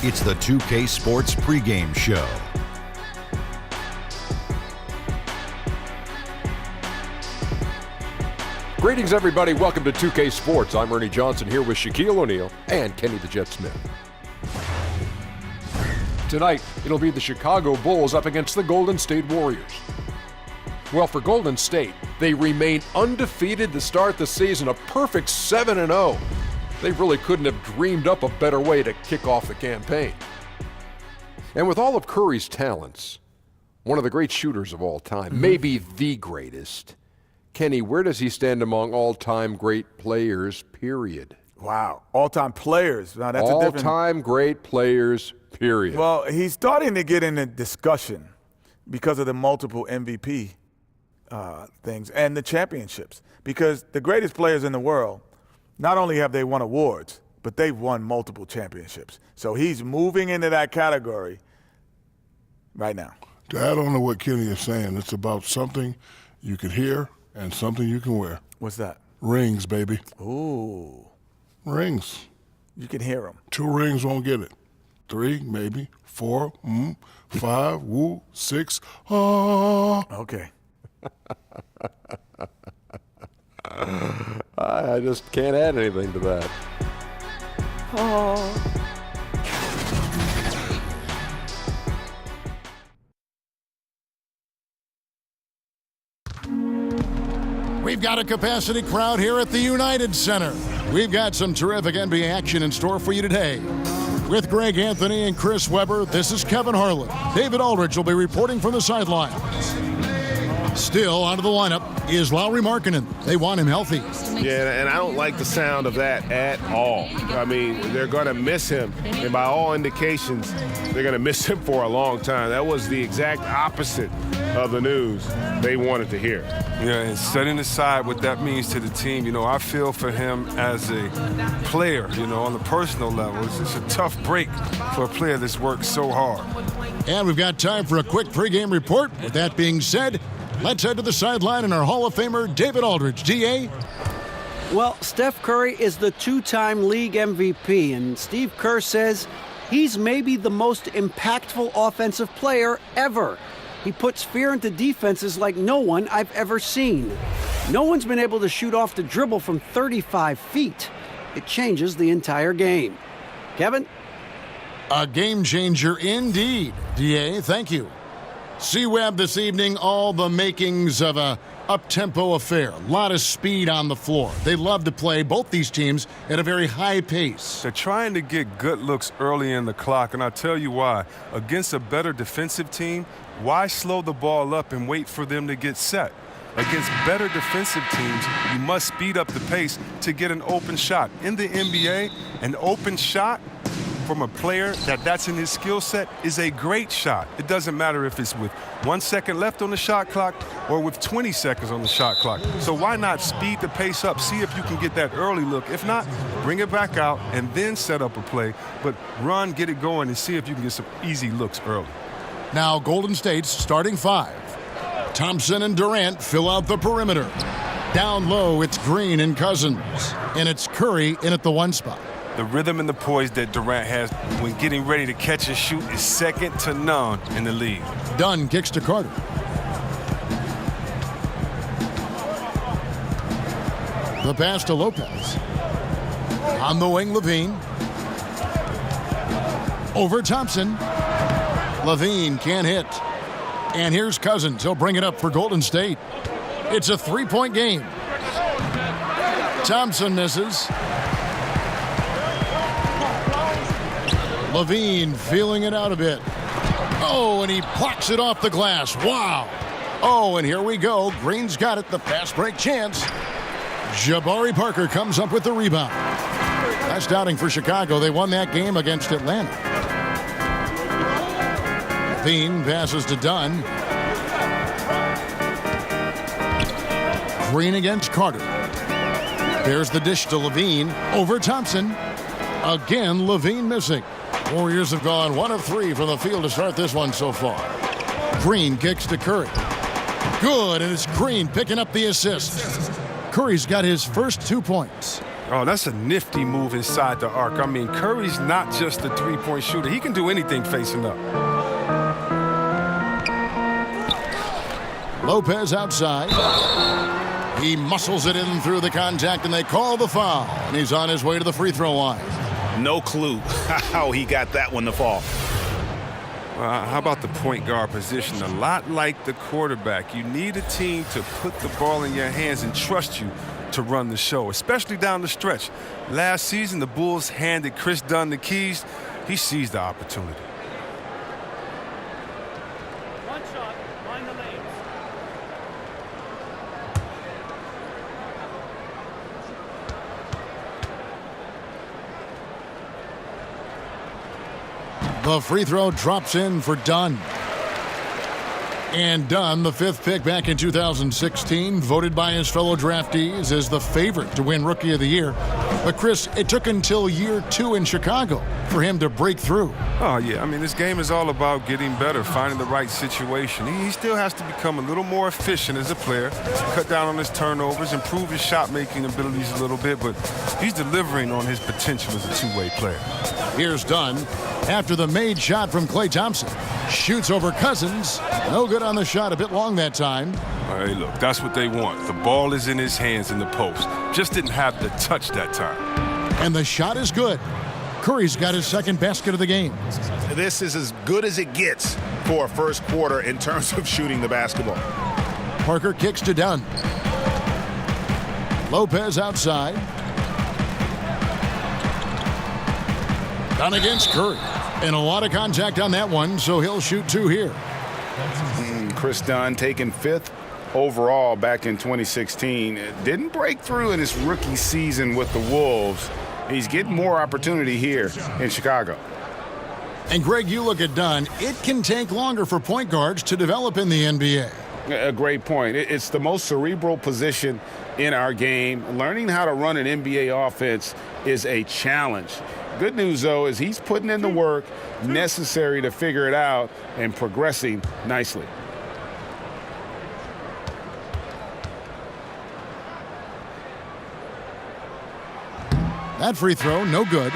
It's the 2K Sports Pregame Show. Greetings, everybody. Welcome to 2K Sports. I'm Ernie Johnson here with Shaquille O'Neal and Kenny the Jet Smith. Tonight, it'll be the Chicago Bulls up against the Golden State Warriors. Well, for Golden State, they remain undefeated to start the season, a perfect 7-0. They really couldn't have dreamed up a better way to kick off the campaign. And with all of Curry's talents, one of the great shooters of all time, maybe the greatest, Kenny, where does he stand among all-time great players, period? Wow, all-time players. Now, that's all-time great players, period. Well, he's starting to get in the discussion because of the multiple MVP things and the championships. Because the greatest players in the world, not only have they won awards, but they've won multiple championships. So he's moving into that category right now. To add on to what Kenny is saying, it's about something you can hear and something you can wear. What's that? Rings, baby. Ooh. Rings. You can hear them. 2 rings won't get it. 3, maybe. 4, 5, woo, 6, Okay. I just can't add anything to that. We've got a capacity crowd here at the United Center. We've got some terrific NBA action in store for you today. With Greg Anthony and Chris Webber, this is Kevin Harlan. David Aldridge will be reporting from the sidelines. Still out of the lineup is Lauri Markkanen. They want him healthy. Yeah, and I don't like the sound of that at all. I mean, they're going to miss him, and by all indications, they're going to miss him for a long time. That was the exact opposite of the news they wanted to hear. Yeah, and setting aside what that means to the team, you know, I feel for him as a player, you know, on the personal level. It's a tough break for a player that's worked so hard. And we've got time for a quick pregame report. With that being said, let's head to the sideline and our Hall of Famer, David Aldridge. DA? Well, Steph Curry is the 2-time league MVP, and Steve Kerr says he's maybe the most impactful offensive player ever. He puts fear into defenses like no one I've ever seen. No one's been able to shoot off the dribble from 35 feet. It changes the entire game. Kevin? A game changer indeed. DA, thank you. C-Web this evening, all the makings of a up-tempo affair. A lot of speed on the floor. They love to play, both these teams, at a very high pace. They're trying to get good looks early in the clock, and I'll tell you why. Against a better defensive team, why slow the ball up and wait for them to get set? Against better defensive teams, you must speed up the pace to get an open shot. In the NBA, an open shot from a player that's in his skill set is a great shot. It doesn't matter if it's with 1 second left on the shot clock or with 20 seconds on the shot clock. So why not speed the pace up, see if you can get that early look. If not, bring it back out and then set up a play. But run, get it going, and see if you can get some easy looks early. Now Golden State's starting 5. Thompson and Durant fill out the perimeter. Down low, it's Green and Cousins. And it's Curry in at the 1 spot. The rhythm and the poise that Durant has when getting ready to catch and shoot is second to none in the league. Dunn kicks to Carter. The pass to Lopez. On the wing, Levine. Over Thompson. Levine can't hit. And here's Cousins. He'll bring it up for Golden State. It's a 3-point game. Thompson misses. Levine feeling it out a bit. Oh, and he plucks it off the glass. Wow. Oh, and here we go. Green's got it. The fast break chance. Jabari Parker comes up with the rebound. Last outing for Chicago. They won that game against Atlanta. Levine passes to Dunn. Green against Carter. There's the dish to Levine. Over Thompson. Again, Levine missing. Warriors have gone 1 of 3 from the field to start this one so far. Green kicks to Curry. Good, and it's Green picking up the assist. Curry's got his first 2 points. Oh, that's a nifty move inside the arc. I mean, Curry's not just a three-point shooter. He can do anything facing up. Lopez outside. He muscles it in through the contact, and they call the foul. And he's on his way to the free throw line. No clue how he got that one to fall. How about the point guard position? A lot like the quarterback. You need a team to put the ball in your hands and trust you to run the show, especially down the stretch. Last season, the Bulls handed Chris Dunn the keys. He seized the opportunity. One shot, find the lanes. The free throw drops in for Dunn. And Dunn, the 5th pick back in 2016, voted by his fellow draftees as the favorite to win Rookie of the Year. But Chris, it took until year 2 in Chicago for him to break through. Oh, yeah. I mean, this game is all about getting better, finding the right situation. He still has to become a little more efficient as a player, cut down on his turnovers, improve his shot-making abilities a little bit, but he's delivering on his potential as a two-way player. Here's Dunn after the made shot from Klay Thompson. Shoots over Cousins. No good on the shot, a bit long that time. Hey, look, that's what they want. The ball is in his hands in the post. Just didn't have the touch that time. And the shot is good. Curry's got his 2nd basket of the game. This is as good as it gets for a first quarter in terms of shooting the basketball. Parker kicks to Dunn. Lopez outside. Dunn against Curry. And a lot of contact on that one, so he'll shoot 2 here. Chris Dunn taken 5th overall back in 2016. Didn't break through in his rookie season with the Wolves. He's getting more opportunity here in Chicago. And Greg, you look at Dunn, it can take longer for point guards to develop in the NBA. A great point. It's the most cerebral position in our game. Learning how to run an NBA offense is a challenge. Good news, though, is he's putting in the work necessary to figure it out and progressing nicely. That free throw, no good.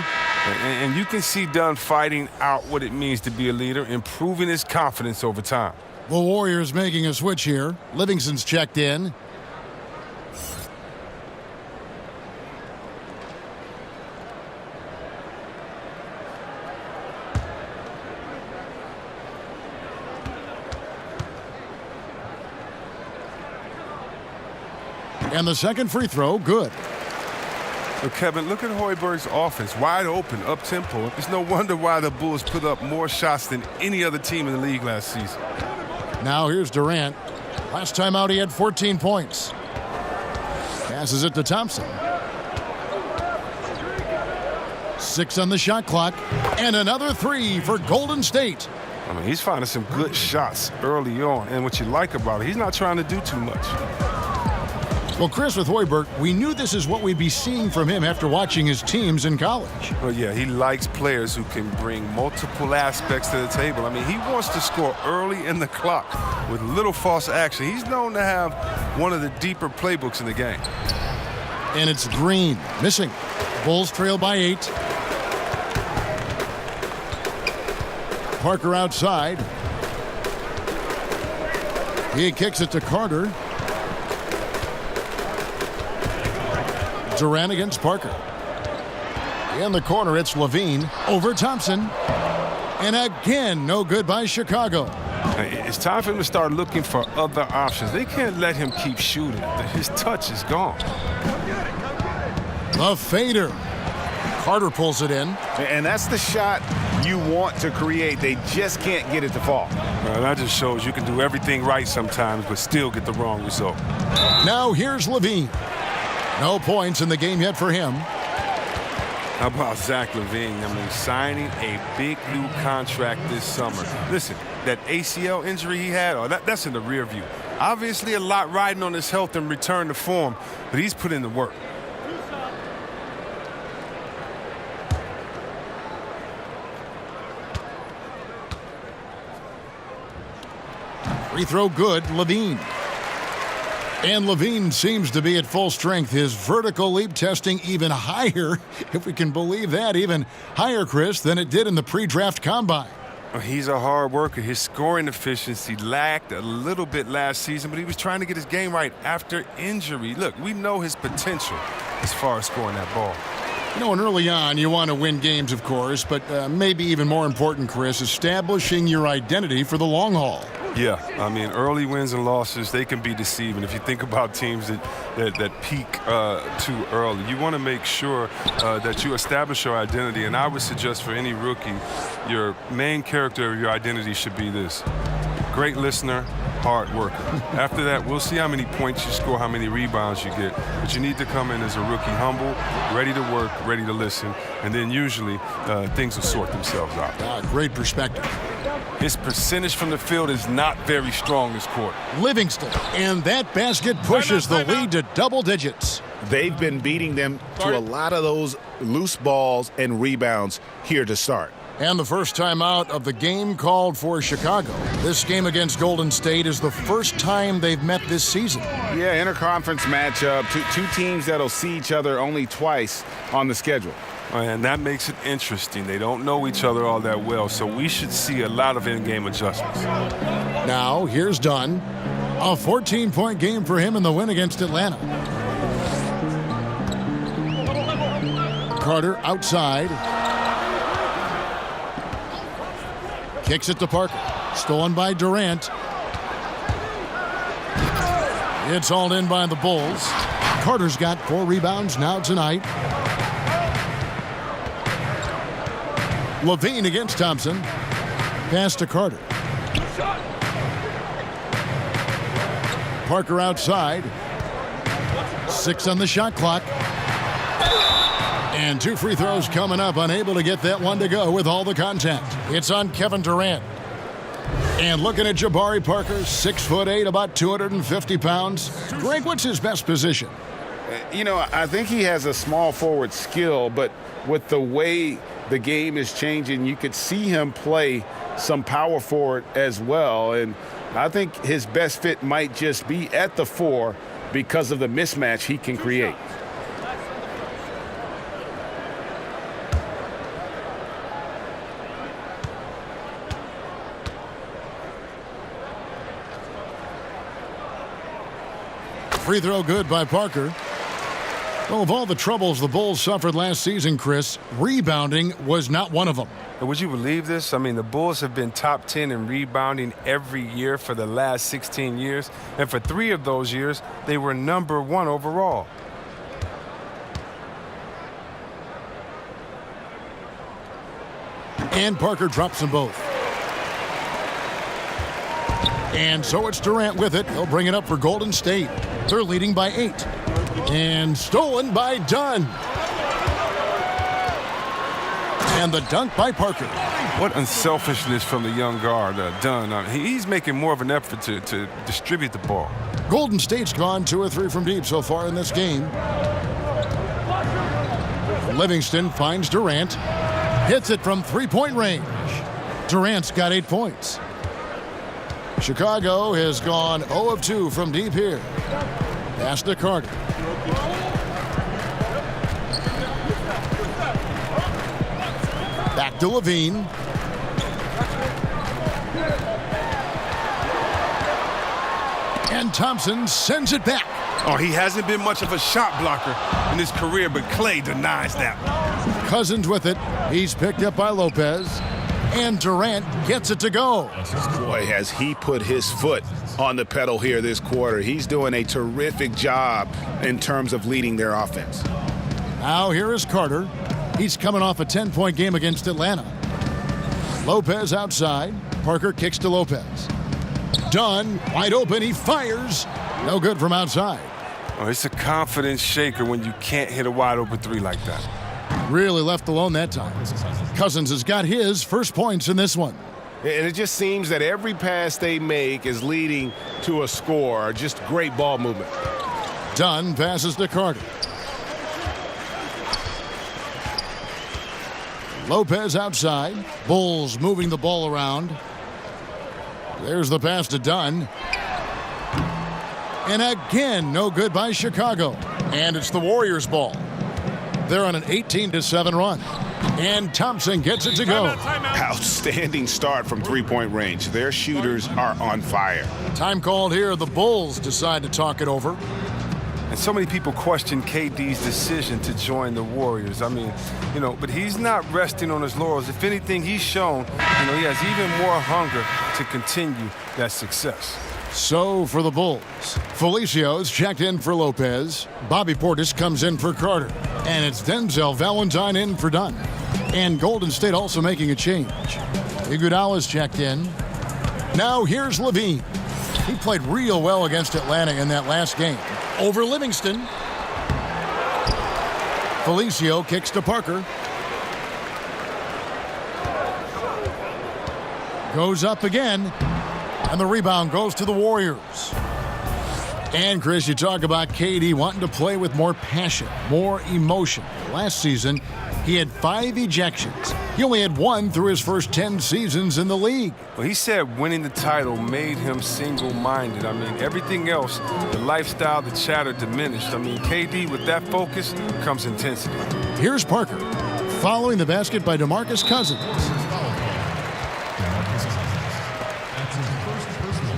And you can see Dunn fighting out what it means to be a leader, improving his confidence over time. The Warriors making a switch here. Livingston's checked in. And the 2nd free throw, good. But Kevin, look at Hoiberg's offense. Wide open, up-tempo. It's no wonder why the Bulls put up more shots than any other team in the league last season. Now here's Durant. Last time out he had 14 points. Passes it to Thompson. 6 on the shot clock. And another 3 for Golden State. I mean, he's finding some good shots early on. And what you like about it, he's not trying to do too much. Well, Chris, with Hoiberg, we knew this is what we'd be seeing from him after watching his teams in college. Well, yeah, he likes players who can bring multiple aspects to the table. I mean, he wants to score early in the clock with little false action. He's known to have one of the deeper playbooks in the game. And it's Green, missing. Bulls trail by 8. Parker outside. He kicks it to Carter. Durant against Parker. In the corner, it's Levine over Thompson. And again, no good by Chicago. It's time for him to start looking for other options. They can't let him keep shooting. His touch is gone. The fader. Carter pulls it in. And that's the shot you want to create. They just can't get it to fall. Well, that just shows you can do everything right sometimes, but still get the wrong result. Now here's Levine. No points in the game yet for him. How about Zach LaVine? I mean, signing a big new contract this summer. Listen, that ACL injury he had, that's in the rear view. Obviously a lot riding on his health and return to form, but he's put in the work. Free throw good, Levine. And Levine seems to be at full strength. His vertical leap testing even higher, if we can believe that, even higher, Chris, than it did in the pre-draft combine. He's a hard worker. His scoring efficiency lagged a little bit last season, but he was trying to get his game right after injury. Look, we know his potential as far as scoring that ball. You know, and early on, you want to win games, of course, but maybe even more important, Chris, establishing your identity for the long haul. Yeah, I mean, early wins and losses, they can be deceiving. If you think about teams that peak too early, you want to make sure that you establish your identity. And I would suggest for any rookie, your main character of your identity should be this: great listener, hard worker. After that, we'll see how many points you score, how many rebounds you get. But you need to come in as a rookie humble, ready to work, ready to listen, and then usually things will sort themselves out. Great perspective. His percentage from the field is not very strong this quarter. Livingston, and that basket pushes the lead to double digits. They've been beating them to a lot of those loose balls and rebounds here to start. And the first time out of the game called for Chicago. This game against Golden State is the first time they've met this season. Yeah, interconference matchup. Two teams that'll see each other only twice on the schedule. And that makes it interesting. They don't know each other all that well, so we should see a lot of in-game adjustments. Now, here's Dunn. A 14-point game for him in the win against Atlanta. Carter outside. Kicks it to Parker. Stolen by Durant. It's hauled in by the Bulls. Carter's got 4 rebounds now tonight. Levine against Thompson. Pass to Carter. Parker outside. 6 on the shot clock. And 2 free throws coming up. Unable to get that one to go with all the contact. It's on Kevin Durant. And looking at Jabari Parker, 6'8", about 250 pounds. Greg, what's his best position? You know, I think he has a small forward skill, but with the way the game is changing, you could see him play some power forward as well. And I think his best fit might just be at the 4 because of the mismatch he can create. Free throw good by Parker. Well, of all the troubles the Bulls suffered last season, Chris, rebounding was not one of them. Would you believe this? I mean, the Bulls have been top 10 in rebounding every year for the last 16 years. And for 3 of those years, they were number 1 overall. And Parker drops them both. And so it's Durant with it. He'll bring it up for Golden State. They're leading by 8. And stolen by Dunn. And the dunk by Parker. What unselfishness from the young guard, Dunn. He's making more of an effort to distribute the ball. Golden State's gone 2 or 3 from deep so far in this game. Livingston finds Durant. Hits it from 3-point range. Durant's got 8 points. Chicago has gone 0 of 2 from deep here. Pass to Carter. Back to Levine. And Thompson sends it back. Oh, he hasn't been much of a shot blocker in his career, but Clay denies that one. Cousins with it. He's picked up by Lopez. And Durant gets it to go. Boy, has he put his foot on the pedal here this quarter. He's doing a terrific job in terms of leading their offense. Now here is Carter. He's coming off a 10-point game against Atlanta. Lopez outside. Parker kicks to Lopez. Dunn, wide open. He fires. No good from outside. Oh, it's a confidence shaker when you can't hit a wide open 3 like that. Really left alone that time. Cousins has got his first points in this one. And it just seems that every pass they make is leading to a score. Just great ball movement. Dunn passes to Carter. Lopez outside. Bulls moving the ball around. There's the pass to Dunn. And again, no good by Chicago. And it's the Warriors' ball. They're on an 18-7 run. And Thompson gets it to go. Outstanding start from three-point range. Their shooters are on fire. Time called here. The Bulls decide to talk it over. And so many people question KD's decision to join the Warriors. I mean, but he's not resting on his laurels. If anything, he's shown, he has even more hunger to continue that success. So for the Bulls, Felicia's checked in for Lopez. Bobby Portis comes in for Carter. And it's Denzel Valentine in for Dunn. And Golden State also making a change. Iguodala's checked in. Now here's Levine. He played real well against Atlanta in that last game. Over Livingston. Felicio kicks to Parker. Goes up again. And the rebound goes to the Warriors. And, Chris, you talk about KD wanting to play with more passion, more emotion. Last season, he had 5 ejections. He only had 1 through his first 10 seasons in the league. Well, he said winning the title made him single-minded. I mean, everything else, the lifestyle, the chatter diminished. I mean, KD, with that focus, comes intensity. Here's Parker, following the basket by DeMarcus Cousins.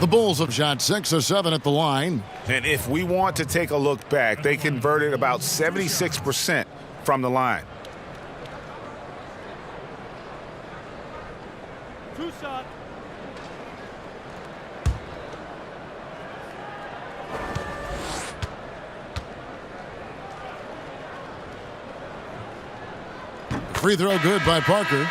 The Bulls have shot 6 of 7 at the line. And if we want to take a look back, they converted about 76% from the line. 2 shots. Free throw good by Parker.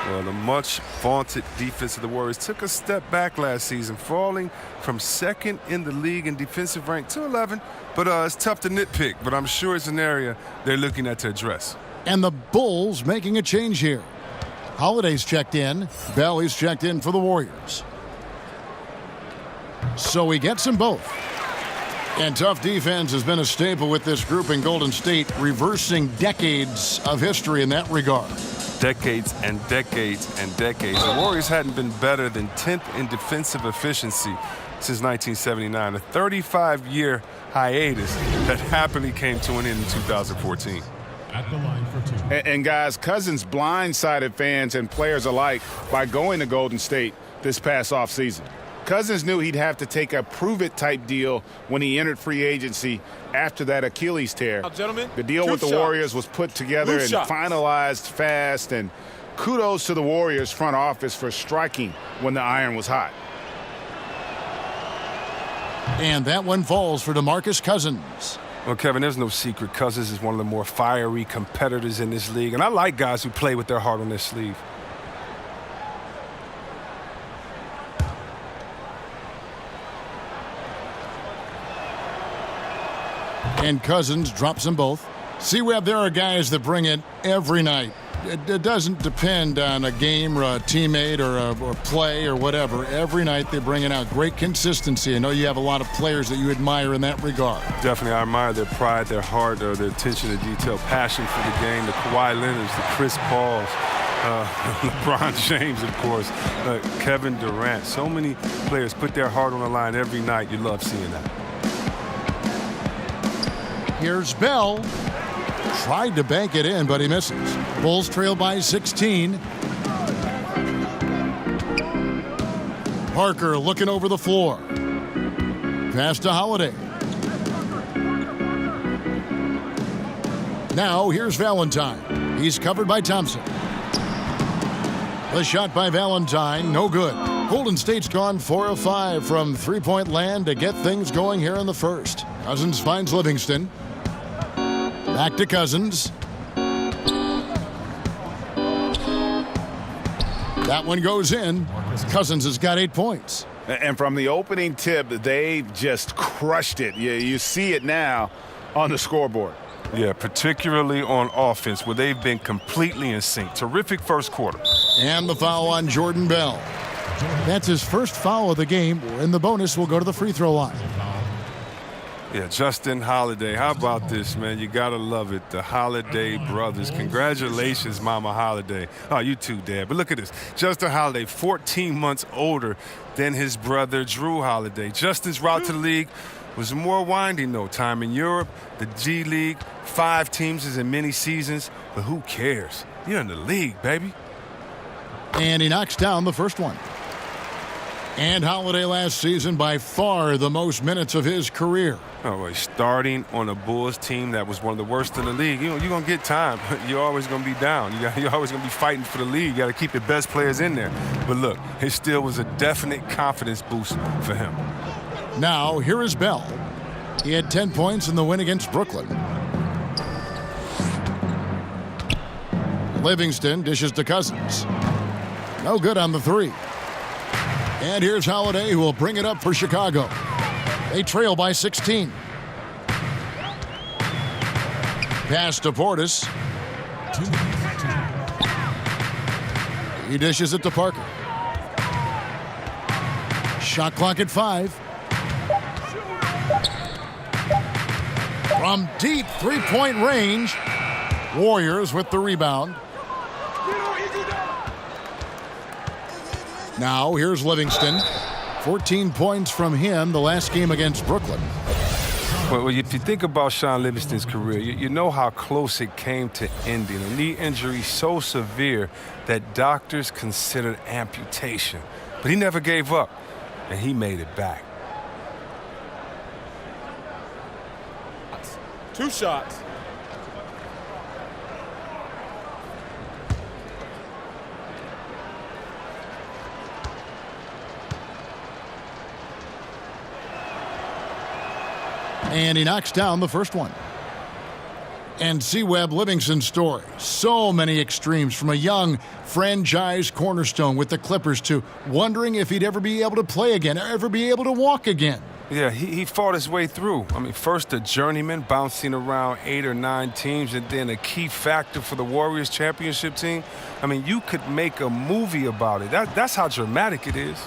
Well, the much vaunted defense of the Warriors took a step back last season, falling from 2nd in the league in defensive rank to 11. But it's tough to nitpick, but I'm sure it's an area they're looking at to address. And the Bulls making a change here. Holiday's checked in. Bell is checked in for the Warriors. So he gets them both. And tough defense has been a staple with this group in Golden State, reversing decades of history in that regard. Decades and decades and decades. The Warriors hadn't been better than 10th in defensive efficiency since 1979, a 35-year hiatus that happily came to an end in 2014. At the line for 2. And guys, Cousins blindsided fans and players alike by going to Golden State this past offseason. Cousins knew he'd have to take a prove-it type deal when he entered free agency after that Achilles tear. The deal with the Warriors was put together and finalized fast, and kudos to the Warriors front office for striking when the iron was hot. And that one falls for DeMarcus Cousins. Well, Kevin, there's no secret. Cousins is one of the more fiery competitors in this league, and I like guys who play with their heart on their sleeve. And Cousins drops them both. See, Webb, there are guys that bring it every night. It doesn't depend on a game or a teammate or a play or whatever. Every night they bring it out. Great consistency. I know you have a lot of players that you admire in that regard. Definitely, I admire their pride, their heart, their attention to detail, passion for the game, the Kawhi Leonards, the Chris Pauls, LeBron James, of course, Kevin Durant. So many players put their heart on the line every night. You love seeing that. Here's Bell. Tried to bank it in, but he misses. Bulls trail by 16. Parker looking over the floor. Pass to Holiday. Now here's Valentine. He's covered by Thompson. The shot by Valentine, no good. Golden State's gone 4 of 5 from three-point land to get things going here in the first. Cousins finds Livingston. Back to Cousins. That one goes in. Cousins has got 8 points. And from the opening tip, they've just crushed it. You see it now on the scoreboard. Yeah, particularly on offense, where they've been completely in sync. Terrific first quarter. And the foul on Jordan Bell. That's his first foul of the game, and the bonus will go to the free throw line. Yeah, Justin Holiday. How about this, man? You got to love it. The Holiday brothers. Congratulations, Mama Holiday. Oh, you too, Dad. But look at this. Justin Holiday, 14 months older than his brother, Drew Holiday. Justin's route to the league was more winding, though. Time in Europe, the G League, 5 teams is in many seasons. But who cares? You're in the league, baby. And he knocks down the first one. And Holiday last season by far the most minutes of his career. Oh, well, starting on a Bulls team that was one of the worst in the league. You know, you're going to get time. You're always going to be down. You're always going to be fighting for the league. You got to keep your best players in there. But look, it still was a definite confidence boost for him. Now, here is Bell. He had 10 points in the win against Brooklyn. Livingston dishes to Cousins. No good on the 3. And here's Holiday, who will bring it up for Chicago. They trail by 16. Pass to Portis. He dishes it to Parker. Shot clock at 5. From deep three-point range, Warriors with the rebound. Now, here's Livingston. 14 points from him the last game against Brooklyn. Well, if you think about Sean Livingston's career, you know how close it came to ending. A knee injury so severe that doctors considered amputation. But he never gave up, and he made it back. 2 shots. And he knocks down the first one. And C-Webb Livingston's story. So many extremes, from a young franchise cornerstone with the Clippers to wondering if he'd ever be able to play again, or ever be able to walk again. Yeah, he fought his way through. I mean, first a journeyman bouncing around 8 or 9 teams, and then a key factor for the Warriors championship team. I mean, you could make a movie about it. That's how dramatic it is.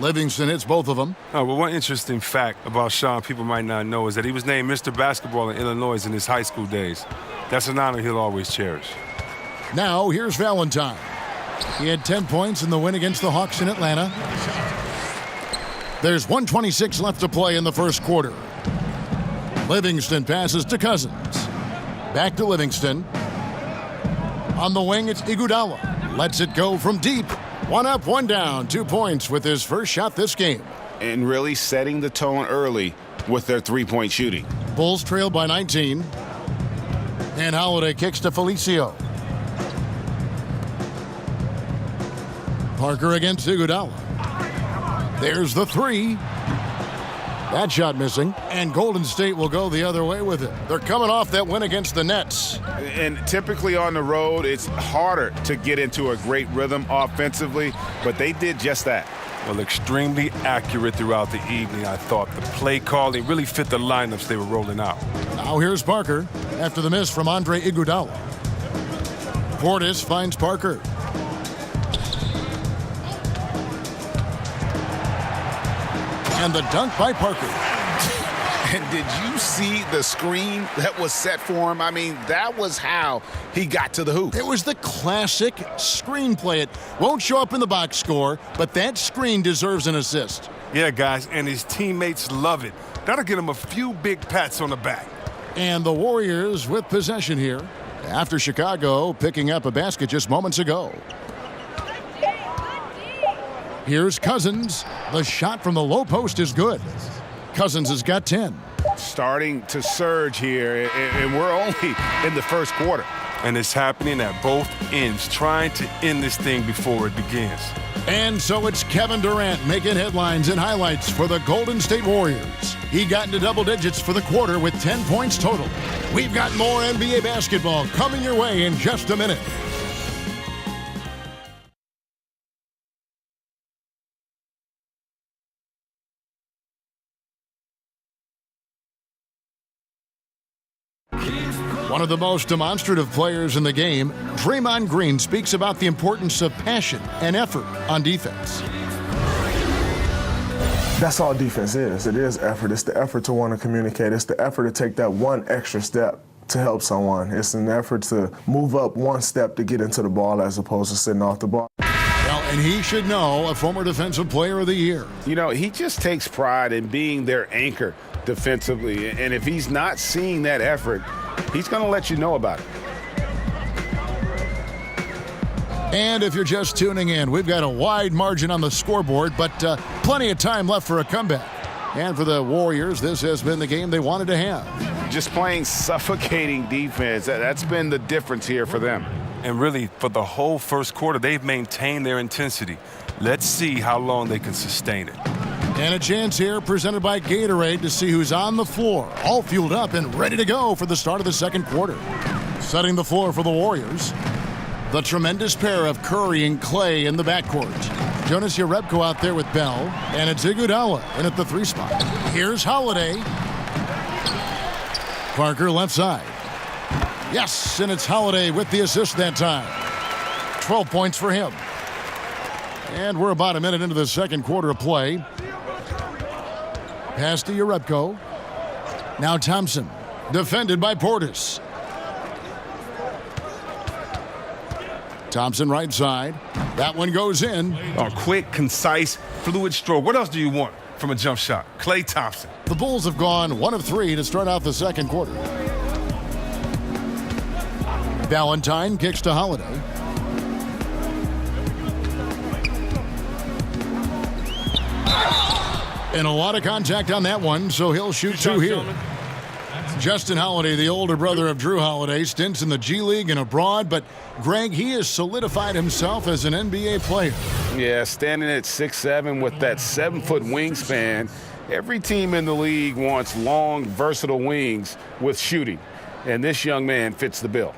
Livingston hits both of them. Oh, well, one interesting fact about Sean people might not know is that he was named Mr. Basketball in Illinois in his high school days. That's an honor he'll always cherish. Now, here's Valentine. He had 10 points in the win against the Hawks in Atlanta. There's 1:26 left to play in the first quarter. Livingston passes to Cousins. Back to Livingston. On the wing, it's Iguodala. Lets it go from deep. 1 up, 1 down. 2 points with his first shot this game. And really setting the tone early with their three-point shooting. Bulls trail by 19. And Holiday kicks to Felicio. Parker against Iguodala. There's the 3. That shot missing. And Golden State will go the other way with it. They're coming off that win against the Nets. And typically on the road, it's harder to get into a great rhythm offensively, but they did just that. Well, extremely accurate throughout the evening, I thought. The play calling really fit the lineups they were rolling out. Now here's Parker after the miss from Andre Iguodala. Portis finds Parker. And the dunk by Parker. And did you see the screen that was set for him? I mean, that was how he got to the hoop. It was the classic screenplay. It won't show up in the box score, but that screen deserves an assist. Yeah, guys, and his teammates love it. That'll get him a few big pats on the back. And the Warriors with possession here after Chicago picking up a basket just moments ago. Here's Cousins. The shot from the low post is good. Cousins has got 10. Starting to surge here, and we're only in the first quarter. And it's happening at both ends, trying to end this thing before it begins. And so it's Kevin Durant making headlines and highlights for the Golden State Warriors. He got into double digits for the quarter with 10 points total. We've got more NBA basketball coming your way in just a minute. One of the most demonstrative players in the game, Draymond Green speaks about the importance of passion and effort on defense. That's all defense is. It is effort. It's the effort to want to communicate. It's the effort to take that one extra step to help someone. It's an effort to move up one step to get into the ball as opposed to sitting off the ball. Well, and he should know, a former Defensive Player of the Year. You know, he just takes pride in being their anchor defensively. And if he's not seeing that effort, he's going to let you know about it. And if you're just tuning in, we've got a wide margin on the scoreboard, but plenty of time left for a comeback. And for the Warriors, this has been the game they wanted to have. Just playing suffocating defense. That's been the difference here for them. And really, for the whole first quarter, they've maintained their intensity. Let's see how long they can sustain it. And a chance here presented by Gatorade to see who's on the floor, all fueled up and ready to go for the start of the second quarter. Setting the floor for the Warriors, the tremendous pair of Curry and Clay in the backcourt. Jonas Jerebko out there with Bell, and it's Iguodala in at the 3 spot. Here's Holiday. Parker left side. Yes, and it's Holiday with the assist that time. 12 points for him. And we're about a minute into the second quarter of play. Pass to Jerebko. Now Thompson, defended by Portis. Thompson right side. That one goes in. A quick, concise, fluid stroke. What else do you want from a jump shot? Klay Thompson. The Bulls have gone 1 of 3 to start out the second quarter. Valentine kicks to Holiday. And a lot of contact on that one, so he'll shoot 2 here. Justin Holiday, the older brother of Drew Holiday, stints in the G League and abroad, but Greg, he has solidified himself as an NBA player. Yeah, standing at 6'7" with that 7-foot wingspan. Every team in the league wants long, versatile wings with shooting, and this young man fits the bill.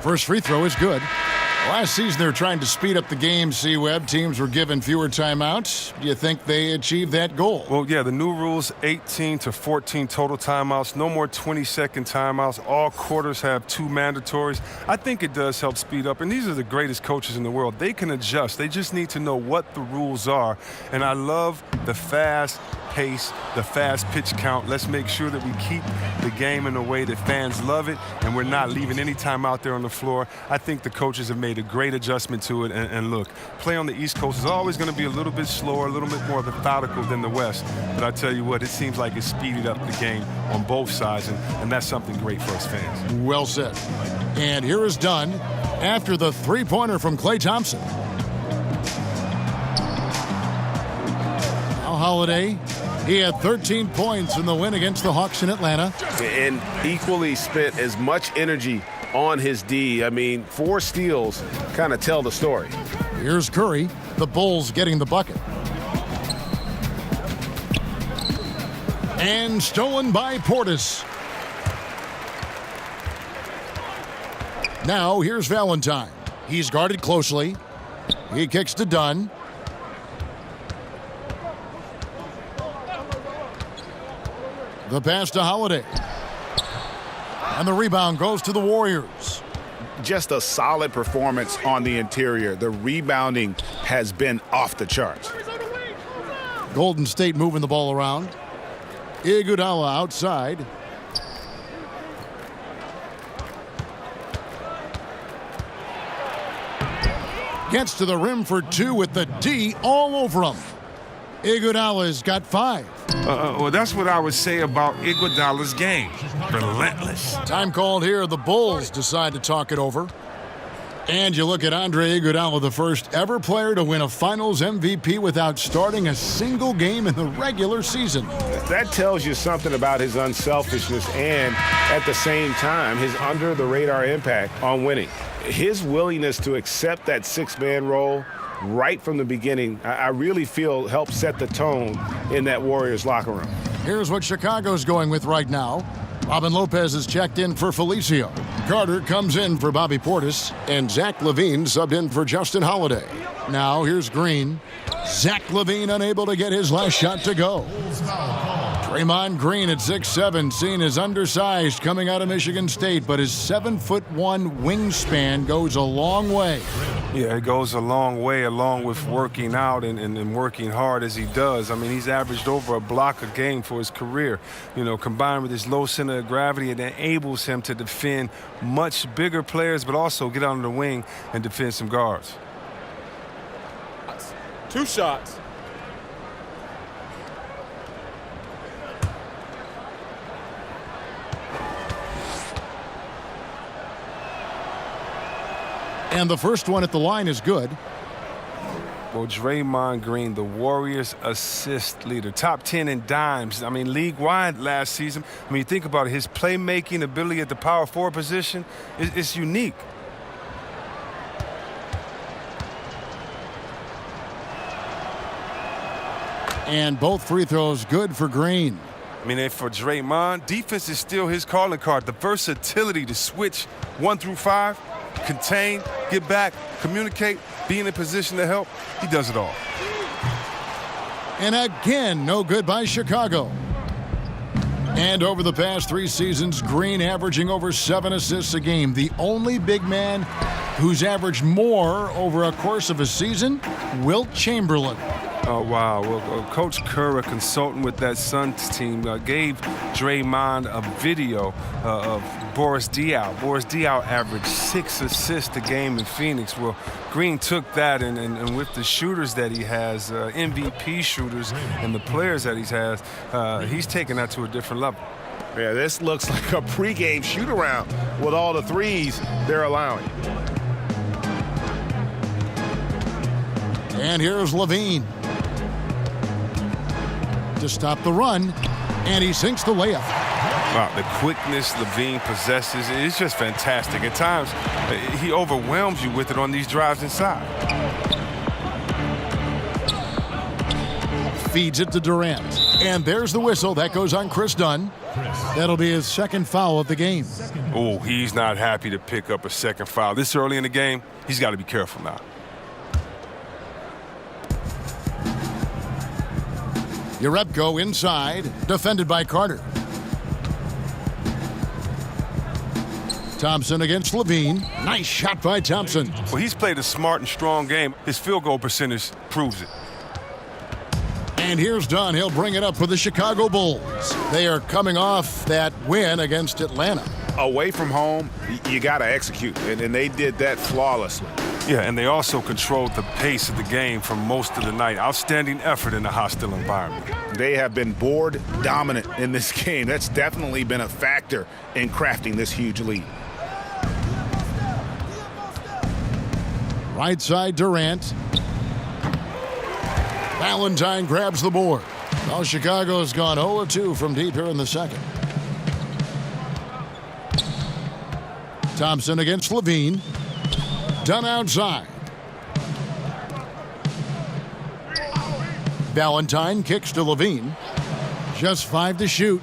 First free throw is good. Last season, they were trying to speed up the game, C-Web. Teams were given fewer timeouts. Do you think they achieved that goal? Well, yeah, the new rules, 18 to 14 total timeouts. No more 20-second timeouts. All quarters have 2 mandatories. I think it does help speed up. And these are the greatest coaches in the world. They can adjust. They just need to know what the rules are. And I love the fast pace, the fast pitch count. Let's make sure that we keep the game in a way that fans love it, and we're not leaving any time out there on the floor. I think the coaches have made a great adjustment to it. And look, play on the East Coast is always going to be a little bit slower, a little bit more methodical than the West. But I tell you what, it seems like it's speeded up the game on both sides, and that's something great for us fans. Well said. And here is Dunn after the three-pointer from Klay Thompson. Now Holiday. He had 13 points in the win against the Hawks in Atlanta. And equally spent as much energy on his D. I mean, 4 steals kind of tell the story. Here's Curry, the Bulls getting the bucket. And stolen by Portis. Now here's Valentine. He's guarded closely. He kicks to Dunn. The pass to Holiday. And the rebound goes to the Warriors. Just a solid performance on the interior. The rebounding has been off the charts. Golden State moving the ball around. Iguodala outside. Gets to the rim for 2 with the D all over him. Iguodala's got 5. Well, that's what I would say about Iguodala's game. Relentless. Time called here. The Bulls decide to talk it over. And you look at Andre Iguodala, the first ever player to win a Finals MVP without starting a single game in the regular season. That tells you something about his unselfishness and, at the same time, his under-the-radar impact on winning. His willingness to accept that 6-man role right from the beginning, I really feel helped set the tone in that Warriors locker room. Here's what Chicago's going with right now. Robin Lopez is checked in for Felicio. Carter comes in for Bobby Portis. And Zach LaVine subbed in for Justin Holiday. Now here's Green. Zach LaVine unable to get his last shot to go. Draymond Green at 6'7", seen as undersized coming out of Michigan State, but his 7'1" wingspan goes a long way. Yeah, it goes a long way along with working out and working hard as he does. I mean, he's averaged over a block a game for his career. You know, combined with his low center of gravity, it enables him to defend much bigger players, but also get on the wing and defend some guards. 2 shots. And the first one at the line is good. Well, Draymond Green, the Warriors' assist leader, top 10 in dimes. I mean, league-wide last season. I mean, you think about it, his playmaking ability at the power forward position is unique. And both free throws good for Green. I mean, and for Draymond, defense is still his calling card. The versatility to switch 1 through 5, contain, get back, communicate, be in a position to help. He does it all. And again, no good by Chicago. And over the past 3 seasons, Green averaging over 7 assists a game. The only big man who's averaged more over a course of a season, Wilt Chamberlain. Oh, wow. Well, Coach Kerr, a consultant with that Suns team, gave Draymond a video of Boris Diaw. Boris Diaw averaged 6 assists a game in Phoenix. Well, Green took that, and with the shooters that he has, MVP shooters, and the players that he has, he's taken that to a different level. Yeah, this looks like a pregame shoot-around with all the threes they're allowing. And here's LaVine to stop the run, and he sinks the layup. Wow, the quickness LaVine possesses is just fantastic. At times, he overwhelms you with it on these drives inside. Feeds it to Durant, and there's the whistle. That goes on Chris Dunn. That'll be his second foul of the game. Oh, he's not happy to pick up a second foul. This early in the game, he's got to be careful now. Jerebko inside, defended by Carter. Thompson against LaVine. Nice shot by Thompson. Well, he's played a smart and strong game. His field goal percentage proves it. And here's Dunn. He'll bring it up for the Chicago Bulls. They are coming off that win against Atlanta. Away from home, you got to execute, and they did that flawlessly. Yeah, and they also controlled the pace of the game for most of the night. Outstanding effort in a hostile environment. They have been board dominant in this game. That's definitely been a factor in crafting this huge lead. Right side, Durant. Valentine grabs the board. Well, Chicago's gone 0-2 from deep here in the second. Thompson against LaVine. Dunn outside. Valentine kicks to LaVine. Just 5 to shoot.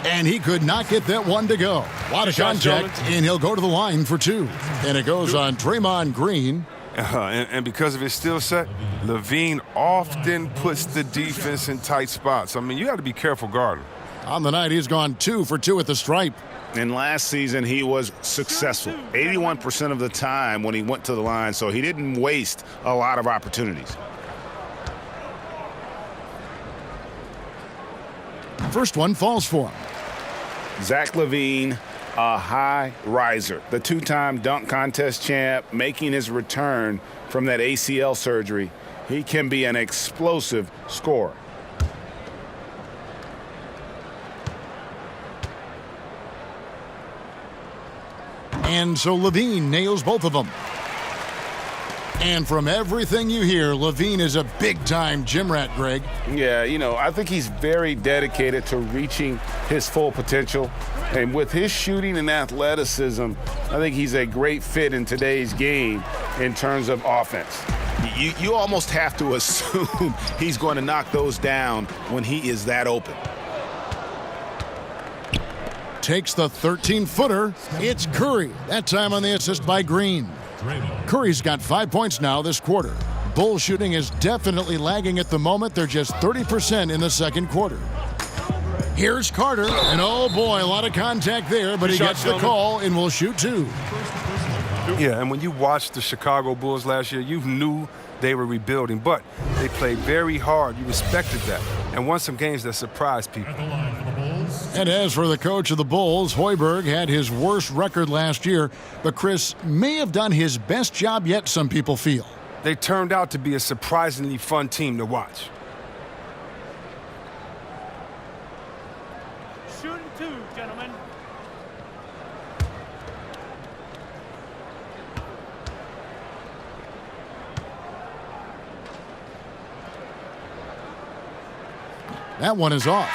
And he could not get that one to go. A lot of contact, and he'll go to the line for 2. And it goes on Draymond Green. And because of his skill set, LaVine often puts the defense in tight spots. I mean, you got to be careful guarding. On the night, he's gone 2 for 2 at the stripe. And last season, he was successful 81% of the time when he went to the line, so he didn't waste a lot of opportunities. First one falls for him. Zach LaVine, a high riser, the 2-time dunk contest champ, making his return from that ACL surgery. He can be an explosive scorer. And so LaVine nails both of them. And from everything you hear, LaVine is a big-time gym rat, Greg. Yeah, you know, I think he's very dedicated to reaching his full potential. And with his shooting and athleticism, I think he's a great fit in today's game in terms of offense. You almost have to assume he's going to knock those down when he is that open. takes the 13-footer. It's Curry. That time on the assist by Green. Curry's got 5 points now this quarter. Bulls shooting is definitely lagging at the moment. They're just 30% in the second quarter. Here's Carter, and oh boy, a lot of contact there, but he gets the call and will shoot 2. Yeah, and when you watched the Chicago Bulls last year, you knew they were rebuilding, but they played very hard. You respected that and won some games that surprised people. And as for the coach of the Bulls, Hoiberg had his worst record last year, but Chris may have done his best job yet, some people feel. They turned out to be a surprisingly fun team to watch. Shooting 2, gentlemen. That one is off.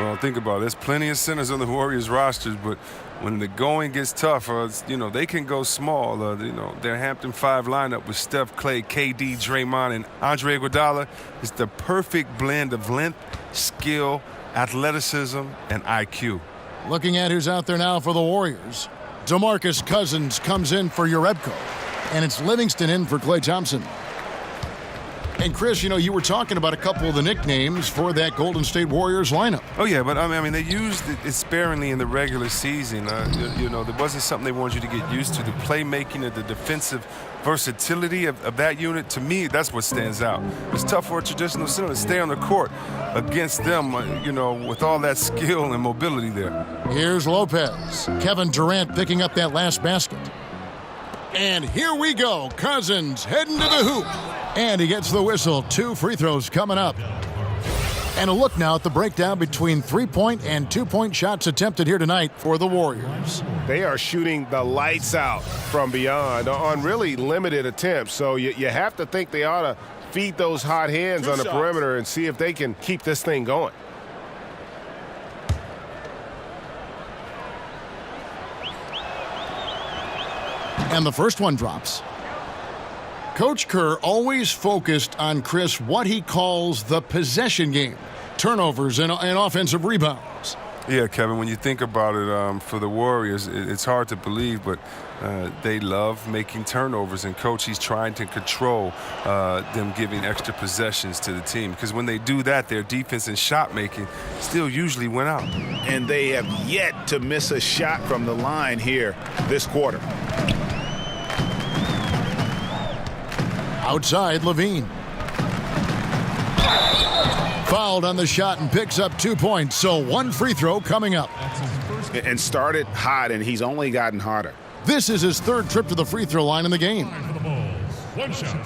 Well, think about it. There's plenty of centers on the Warriors rosters, but when the going gets tough, they can go small. Their Hampton 5 lineup with Steph, Clay, KD, Draymond, and Andre Iguodala is the perfect blend of length, skill, athleticism, and IQ. Looking at who's out there now for the Warriors. DeMarcus Cousins comes in for Jerebko, and it's Livingston in for Klay Thompson. And Chris, you were talking about a couple of the nicknames for that Golden State Warriors lineup. Oh, yeah, but I mean, they used it sparingly in the regular season. There wasn't something they wanted you to get used to. The playmaking and the defensive versatility of that unit, to me, that's what stands out. It's tough for a traditional center to stay on the court against them, with all that skill and mobility there. Here's Lopez. Kevin Durant picking up that last basket. And here we go. Cousins heading to the hoop. And he gets the whistle. 2 free throws coming up. And a look now at the breakdown between 3-point and 2-point shots attempted here tonight for the Warriors. They are shooting the lights out from beyond on really limited attempts. So you have to think they ought to feed those hot hands on the perimeter and see if they can keep this thing going. And the first one drops. Coach Kerr always focused on, Chris, what he calls the possession game. Turnovers and offensive rebounds. Yeah, Kevin, when you think about it, for the Warriors, it's hard to believe, but they love making turnovers. And Coach, he's trying to control them giving extra possessions to the team. Because when they do that, their defense and shot making still usually went out. And they have yet to miss a shot from the line here this quarter. Outside, Levine. Fouled on the shot and picks up 2 points, so 1 free throw coming up. And started hot, and he's only gotten hotter. This is his 3rd trip to the free throw line in the game. One shot.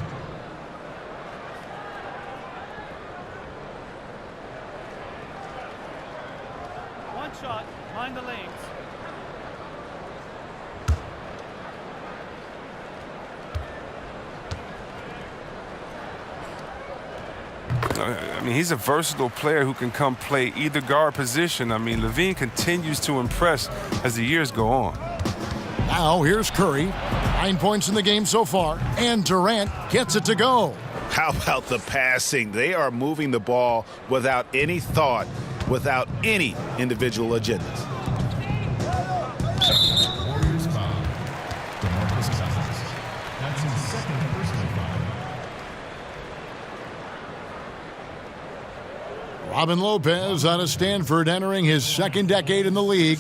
One shot behind the lanes. I mean, he's a versatile player who can come play either guard position. I mean, Levine continues to impress as the years go on. Now here's Curry. 9 points in the game so far. And Durant gets it to go. How about the passing? They are moving the ball without any thought, without any individual agendas. Warriors foul. DeMarcus Cousins. That's his 2nd personal foul. Robin Lopez out of Stanford, entering his 2nd decade in the league.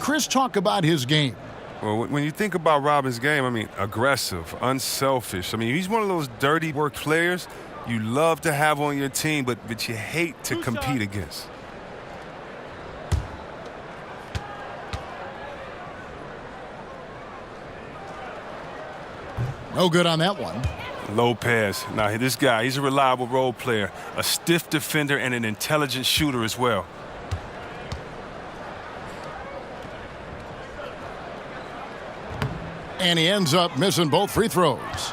Chris, talk about his game. Well, when you think about Robin's game, I mean, aggressive, unselfish. I mean, he's one of those dirty work players you love to have on your team, but you hate to compete against. No good on that one. Lopez. Now, this guy, he's a reliable role player, a stiff defender, and an intelligent shooter as well. And he ends up missing both free throws.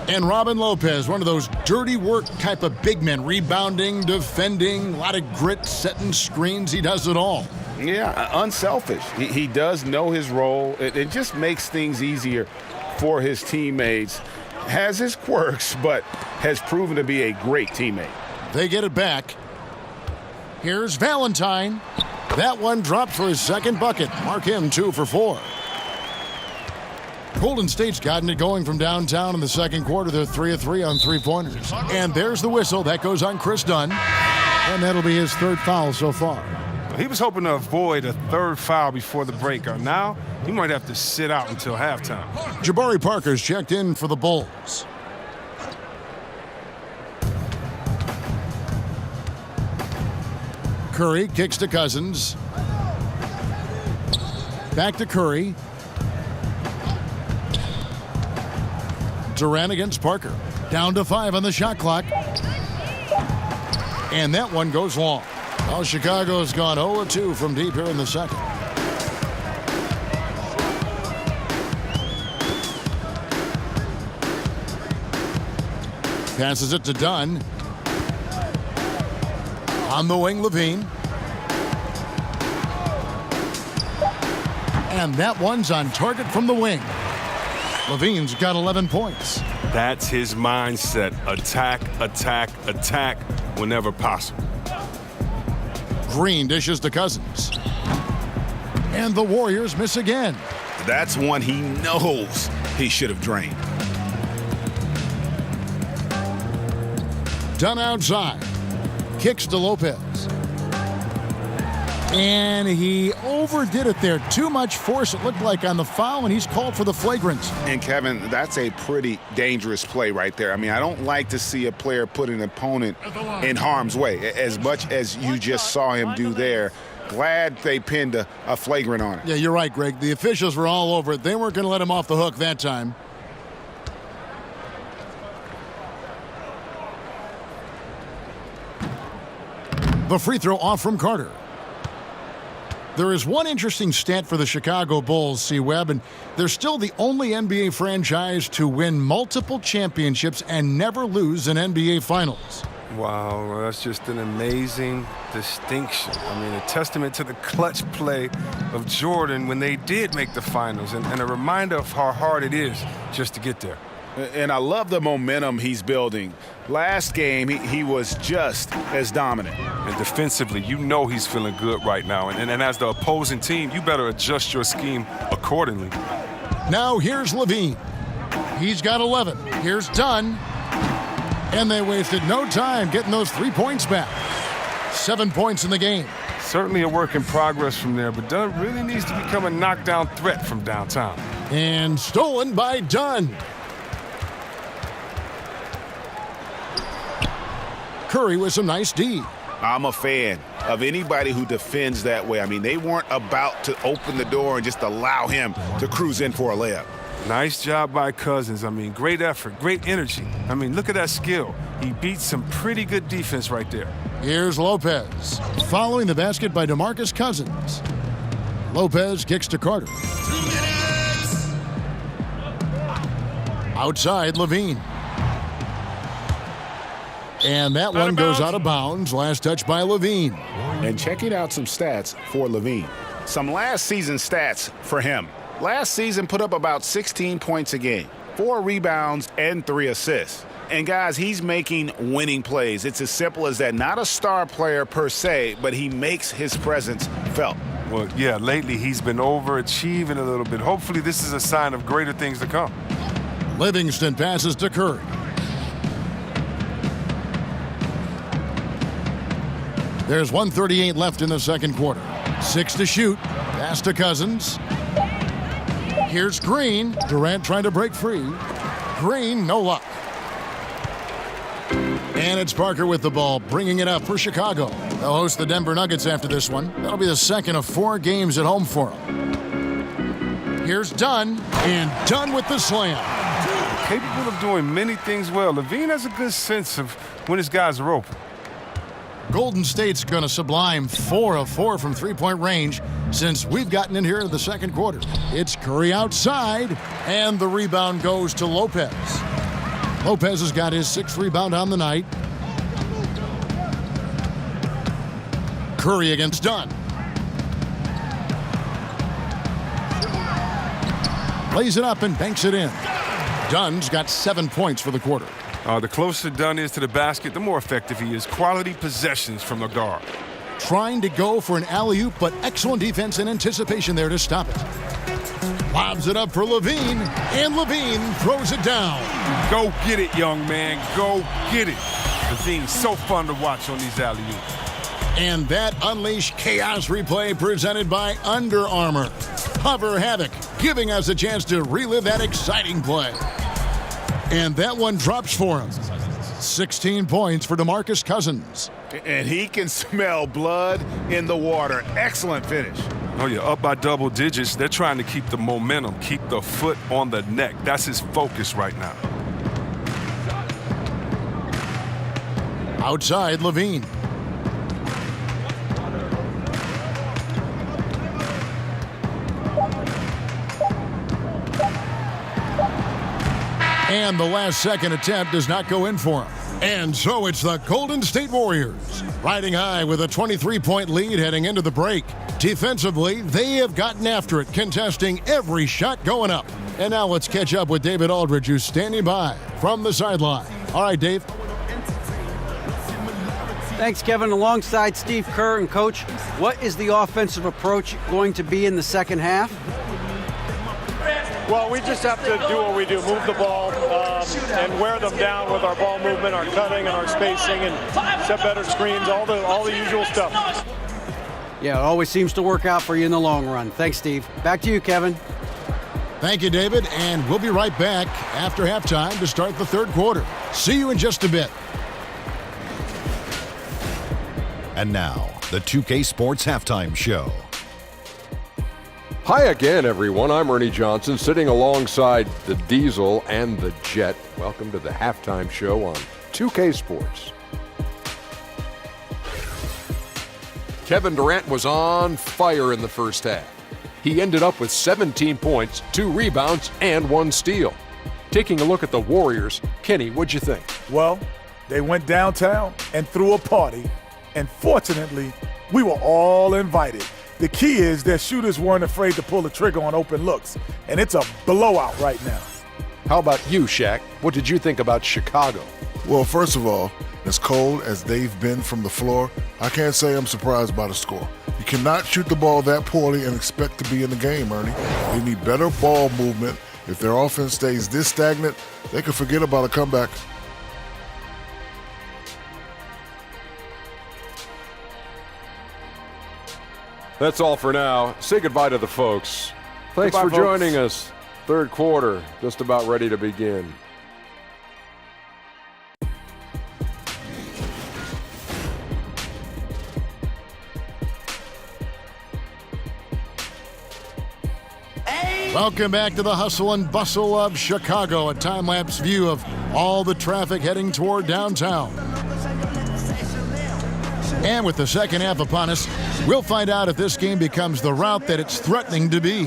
And Robin Lopez, one of those dirty work type of big men, rebounding, defending, a lot of grit, setting screens. He does it all. Yeah, unselfish. He does know his role. It just makes things easier for his teammates. Has his quirks, but has proven to be a great teammate. They get it back. Here's Valentine. That one dropped for his second bucket. Mark him 2 for 4. Golden State's gotten it going from downtown in the second quarter. They're 3 of 3 on three-pointers. And there's the whistle. That goes on Chris Dunn. And that'll be his third foul so far. He was hoping to avoid a third foul before the break. Now, he might have to sit out until halftime. Jabari Parker's checked in for the Bulls. Curry kicks to Cousins. Back to Curry. Durant against Parker. Down to 5 on the shot clock. And that one goes long. Well, Chicago's gone 0-2 from deep here in the second. Passes it to Dunn. On the wing, Levine. And that one's on target from the wing. Levine's got 11 points. That's his mindset. Attack, attack, attack whenever possible. Green dishes to Cousins. And the Warriors miss again. That's one he knows he should have drained. Dunn outside. Kicks to Lopez. And he overdid it there. Too much force, it looked like, on the foul, and he's called for the flagrant. And, Kevin, that's a pretty dangerous play right there. I mean, I don't like to see a player put an opponent in harm's way, as much as you just saw him do there. Glad they pinned a flagrant on it. Yeah, you're right, Greg. The officials were all over it. They weren't going to let him off the hook that time. The free throw off from Carter. There is one interesting stat for the Chicago Bulls, C-Webb, and they're still the only NBA franchise to win multiple championships and never lose an NBA Finals. Wow, that's just an amazing distinction. I mean, a testament to the clutch play of Jordan when they did make the finals, and a reminder of how hard it is just to get there. And I love the momentum he's building. Last game, he was just as dominant. And defensively, you know he's feeling good right now. And as the opposing team, you better adjust your scheme accordingly. Now here's Levine. He's got 11. Here's Dunn. And they wasted no time getting those 3 points back. 7 points in the game. Certainly a work in progress from there, but Dunn really needs to become a knockdown threat from downtown. And stolen by Dunn. Curry with some nice D. I'm a fan of anybody who defends that way. I mean, they weren't about to open the door and just allow him to cruise in for a layup. Nice job by Cousins. I mean, great effort, great energy. I mean, look at that skill. He beat some pretty good defense right there. Here's Lopez. Following the basket by DeMarcus Cousins. Lopez kicks to Carter. 2 minutes. Outside, Levine. And that one goes out of bounds. Last touch by Levine. And checking out some stats for Levine. Some last season stats for him. Last season put up about 16 points a game, 4 rebounds, and 3 assists. And guys, he's making winning plays. It's as simple as that. Not a star player per se, but he makes his presence felt. Well, yeah, lately he's been overachieving a little bit. Hopefully this is a sign of greater things to come. Livingston passes to Curry. There's 1:38 left in the second quarter. 6 to shoot. Pass to Cousins. Here's Green. Durant trying to break free. Green, no luck. And it's Parker with the ball, bringing it up for Chicago. They'll host the Denver Nuggets after this one. That'll be the second of 4 games at home for them. Here's Dunn, and Dunn with the slam. Capable of doing many things well. Levine has a good sense of when his guys are open. Golden State's going to sublime 4 of 4 from three-point range since we've gotten in here in the second quarter. It's Curry outside, and the rebound goes to Lopez. Lopez has got his 6th rebound on the night. Curry against Dunn. Lays it up and banks it in. Dunn's got 7 points for the quarter. The closer Dunn is to the basket, the more effective he is. Quality possessions from the guard. trying to go for an alley-oop, but excellent defense and anticipation there to stop it. Lobs it up for Levine, and Levine throws it down. Go get it, young man. Go get it. Levine's so fun to watch on these alley-oops. And that Unleash Chaos replay presented by Under Armour. Hover Havoc, giving us a chance to relive that exciting play. And that one drops for him. 16 points for DeMarcus Cousins. And he can smell blood in the water. Excellent finish. Oh, yeah, up by double digits. They're trying to keep the momentum, keep the foot on the neck. That's his focus right now. Outside, Levine. And the last-second attempt does not go in for him. And so it's the Golden State Warriors, riding high with a 23-point lead heading into the break. Defensively, they have gotten after it, contesting every shot going up. And now let's catch up with David Aldridge, who's standing by from the sideline. All right, Dave. Thanks, Kevin. Alongside Steve Kerr and Coach, what is the offensive approach going to be in the second half? Well, we just have to do what we do, move the ball and wear them down with our ball movement, our cutting, and our spacing, and set better screens, all the usual stuff. Yeah, it always seems to work out for you in the long run. Thanks, Steve. Back to you, Kevin. Thank you, David, and we'll be right back after halftime to start the third quarter. See you in just a bit. And now, the 2K Sports Halftime Show. Hi again, everyone. I'm Ernie Johnson, sitting alongside the Diesel and the Jet. Welcome to the halftime show on 2K Sports. Kevin Durant was on fire in the first half. He ended up with 17 points, 2 rebounds, and 1 steal. Taking a look at the Warriors, Kenny, what'd you think? Well, they went downtown and threw a party, and fortunately, we were all invited. The key is their shooters weren't afraid to pull the trigger on open looks, and it's a blowout right now. How about you, Shaq? What did you think about Chicago? Well, first of all, as cold as they've been from the floor, I can't say I'm surprised by the score. You cannot shoot the ball that poorly and expect to be in the game, Ernie. They need better ball movement. If their offense stays this stagnant, they can forget about a comeback. That's all for now. Say goodbye to the folks. Thanks Goodbye, for joining us. Third quarter, just about ready to begin. Welcome back to the hustle and bustle of Chicago, a time-lapse view of all the traffic heading toward downtown. And with the second half upon us, we'll find out if this game becomes the route that it's threatening to be.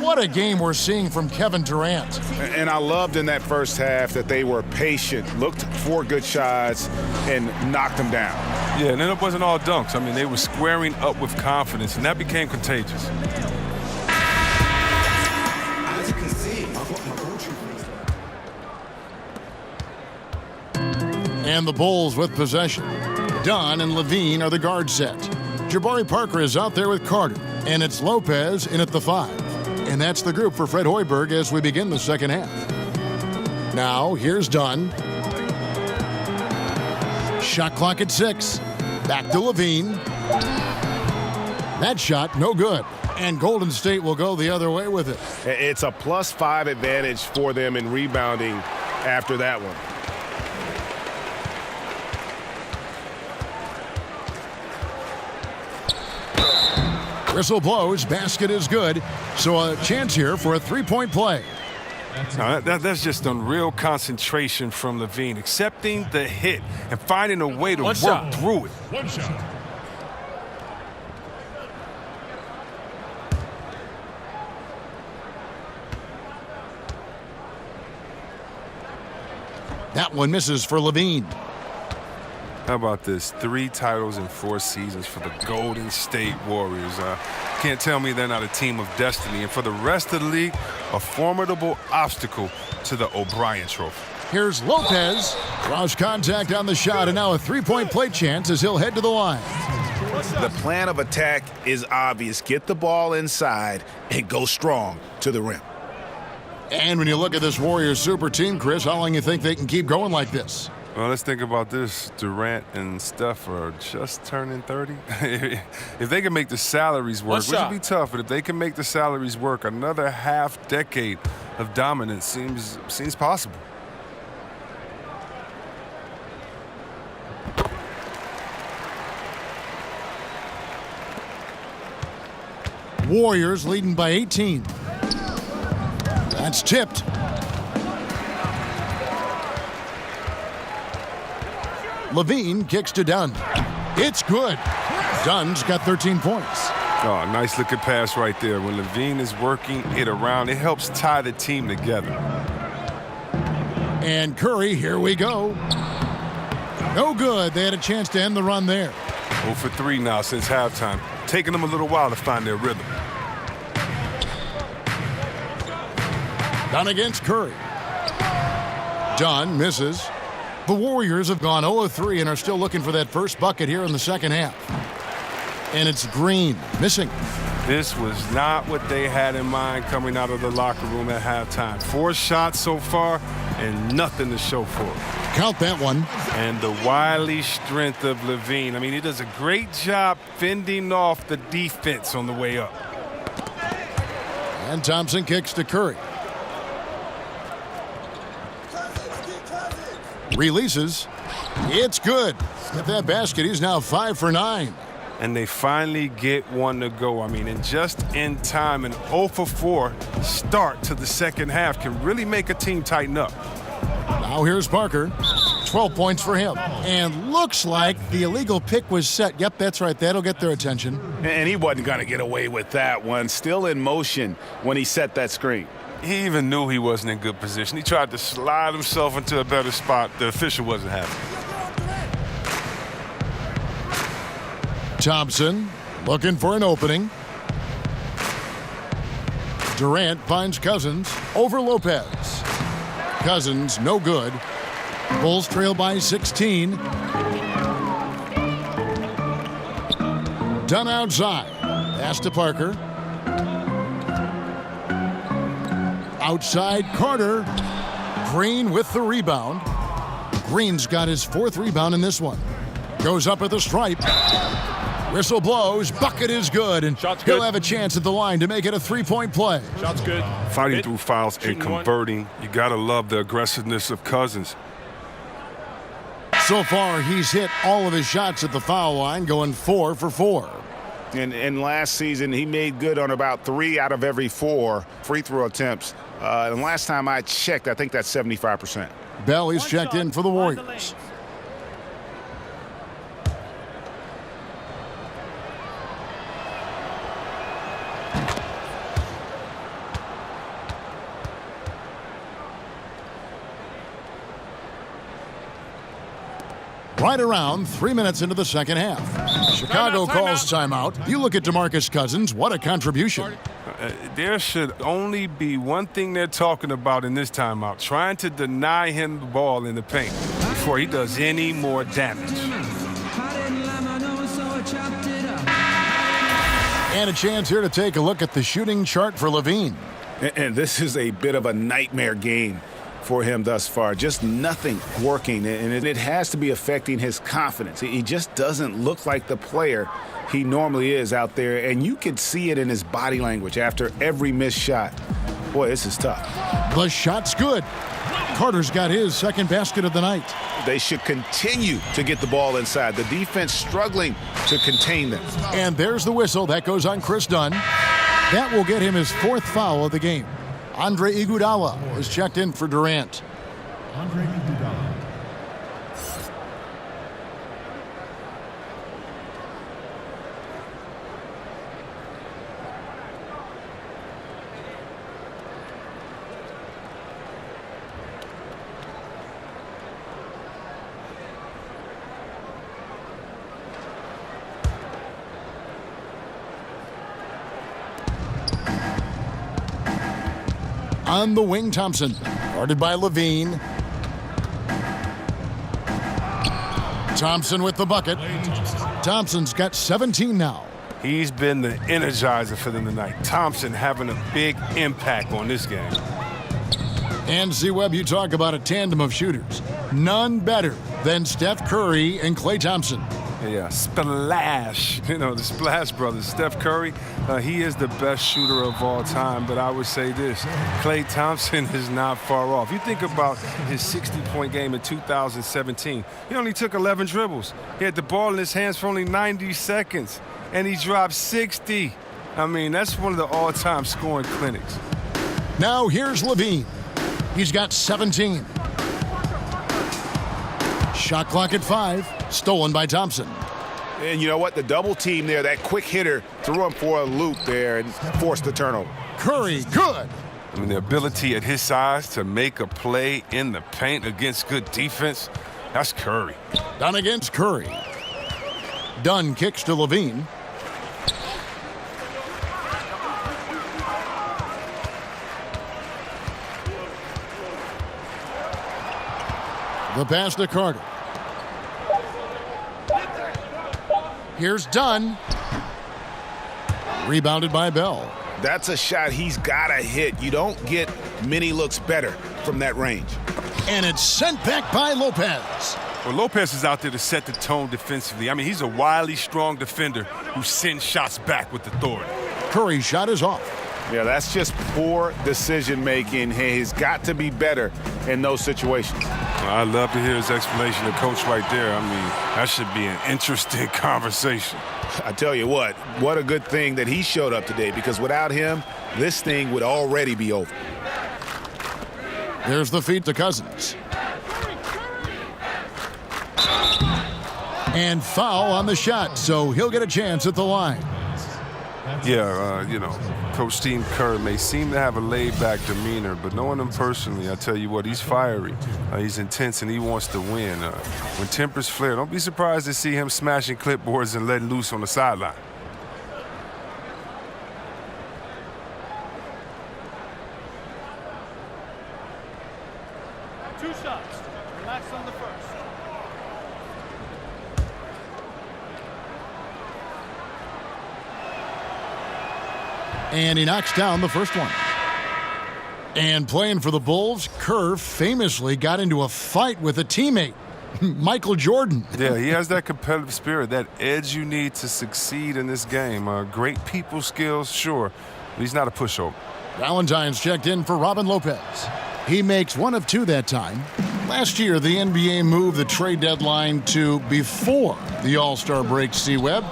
What a game we're seeing from Kevin Durant. And I loved in that first half that they were patient, looked for good shots, and knocked them down. Yeah, and then it wasn't all dunks. I mean, they were squaring up with confidence, and that became contagious. And the Bulls with possession. Dunn and Levine are the guard set. Jabari Parker is out there with Carter, and it's Lopez in at the 5. And that's the group for Fred Hoiberg as we begin the second half. Now, here's Dunn. Shot clock at 6. Back to Levine. That shot, no good. And Golden State will go the other way with it. It's a +5 advantage for them in rebounding after that one. Whistle blows, basket is good, so a chance here for a three-point play. No, that's just unreal concentration from Levine, accepting the hit and finding a way to work through it. One shot. That one misses for Levine. How about this? 3 titles in 4 seasons for the Golden State Warriors. Can't tell me they're not a team of destiny. And for the rest of the league, a formidable obstacle to the O'Brien Trophy. Here's Lopez. Draws contact on the shot, and now a three-point play chance as he'll head to the line. The plan of attack is obvious. Get the ball inside and go strong to the rim. And when you look at this Warriors super team, Chris, how long do you think they can keep going like this? Well, let's think about this. Durant and Steph are just turning 30. If they can make the salaries work, which would be tough, but if they can make the salaries work, another half decade of dominance seems possible. Warriors leading by 18. That's tipped. Levine kicks to Dunn. It's good. Dunn's got 13 points. Oh, nice looking pass right there. When Levine is working it around, it helps tie the team together. And Curry, here we go. No good. They had a chance to end the run there. 0 for 3 now since halftime. Taking them a little while to find their rhythm. Dunn against Curry. Dunn misses. The Warriors have gone 0-3 and are still looking for that first bucket here in the second half. And it's Green missing. This was not what they had in mind coming out of the locker room at halftime. 4 shots so far and nothing to show for it. Count that one. And the wily strength of Levine. I mean, he does a great job fending off the defense on the way up. And Thompson kicks to Curry. Releases. It's good. At that basket, he's now 5 for 9. And they finally get one to go. I mean, and just in time, an 0 for 4 start to the second half can really make a team tighten up. Now here's Parker. 12 points for him. And looks like the illegal pick was set. Yep, that's right. That'll get their attention. And he wasn't going to get away with that one. Still in motion when he set that screen. He even knew he wasn't in good position. He tried to slide himself into a better spot. The official wasn't happy. Thompson looking for an opening. Durant finds Cousins over Lopez. Cousins no good. Bulls trail by 16. Dunn outside. Pass to Parker. Outside Carter. Green with the rebound. Green's got his 4th rebound in this one. Goes up at the stripe. Whistle blows. Bucket is good. And he'll have a chance at the line to make it a 3-point play. Shot's good. Fighting through fouls and converting. You got to love the aggressiveness of Cousins. So far, he's hit all of his shots at the foul line, going 4 for 4. And last season, he made good on about 3 out of every 4 free throw attempts. And last time I checked, I think that's 75%. Bell is checked in for the Warriors. Right around 3 minutes into the second half. Chicago calls timeout. You look at DeMarcus Cousins. What a contribution. There should only be one thing they're talking about in this timeout. Trying to deny him the ball in the paint before he does any more damage. And a chance here to take a look at the shooting chart for Levine. And this is a bit of a nightmare game for him thus far. Just nothing working, and it has to be affecting his confidence. He just doesn't look like the player he normally is out there, and you can see it in his body language after every missed shot. Boy, this is tough. The shot's good. Carter's got his 2nd basket of the night. They should continue to get the ball inside. The defense struggling to contain them. And there's the whistle. That goes on Chris Dunn. That will get him his 4th foul of the game. Andre Iguodala is checked in for Durant. Andre Iguodala. On the wing, Thompson. Guarded by Levine. Thompson with the bucket. Thompson's got 17 now. He's been the energizer for them tonight. Thompson having a big impact on this game. And C-Webb, you talk about a tandem of shooters. None better than Steph Curry and Klay Thompson. Yeah, splash. You know, the Splash Brothers. Steph Curry, he is the best shooter of all time, but I would say this, Klay Thompson is not far off. You think about his 60-point game in 2017. He only took 11 dribbles. He had the ball in his hands for only 90 seconds, and he dropped 60. I mean, that's one of the all-time scoring clinics. Now here's Levine. He's got 17. Shot clock at 5. Stolen by Thompson. And you know what? The double team there, that quick hitter threw him for a loop there and forced the turnover. Curry, good. I mean, the ability at his size to make a play in the paint against good defense, that's Curry. Done against Curry. Dunn kicks to Levine. The pass to Carter. Here's Dunn. Rebounded by Bell. That's a shot he's got to hit. You don't get many looks better from that range. And it's sent back by Lopez. Well, Lopez is out there to set the tone defensively. I mean, he's a wily, strong defender who sends shots back with authority. Curry's shot is off. Yeah, that's just poor decision-making. He's got to be better in those situations. I'd love to hear his explanation of Coach right there. I mean, that should be an interesting conversation. I tell you what a good thing that he showed up today, because without him, this thing would already be over. There's the feed to Cousins. And foul on the shot, so he'll get a chance at the line. Yeah, you know, Coach Steve Kerr may seem to have a laid-back demeanor, but knowing him personally, I tell you what, he's fiery. He's intense, and he wants to win. When tempers flare, don't be surprised to see him smashing clipboards and letting loose on the sideline. Two shots. Relax on the first. And he knocks down the first one. And playing for the Bulls, Kerr famously got into a fight with a teammate, Michael Jordan. Yeah, he has that competitive spirit, that edge you need to succeed in this game. Great people skills, sure, but he's not a pushover. Valentine's checked in for Robin Lopez. He makes one of two that time. Last year, the NBA moved the trade deadline to before the All-Star break, C-Webb.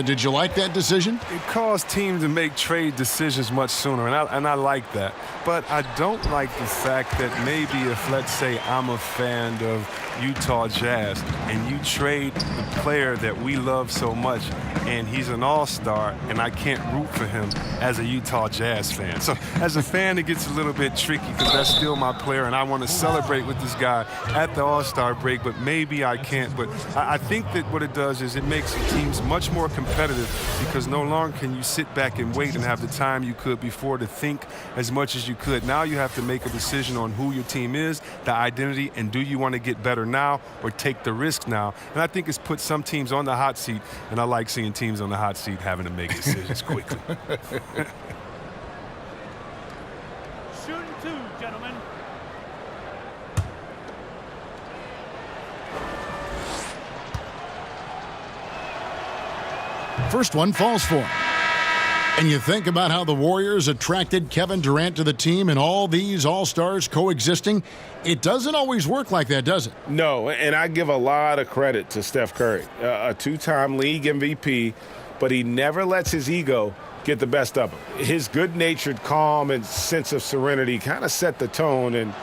Did you like that decision? It caused teams to make trade decisions much sooner, and I like that. But I don't like the fact that maybe if, let's say, I'm a fan of Utah Jazz and you trade the player that we love so much and he's an all-star and I can't root for him as a Utah Jazz fan. So as a fan, it gets a little bit tricky because that's still my player and I want to celebrate with this guy at the All-Star break, but maybe I can't. But I think that what it does is it makes the teams much more competitive because no longer can you sit back and wait and have the time you could before to think as much as you could. Now you have to make a decision on who your team is, the identity, and do you want to get better now or take the risk now? And I think it's put some teams on the hot seat, and I like seeing teams on the hot seat having to make decisions quickly. Shooting two, gentlemen. First one falls for him. And you think about how the Warriors attracted Kevin Durant to the team and all these all-stars coexisting. It doesn't always work like that, does it? No, and I give a lot of credit to Steph Curry, a two-time league MVP, but he never lets his ego get the best of him. His good-natured calm and sense of serenity kind of set the tone and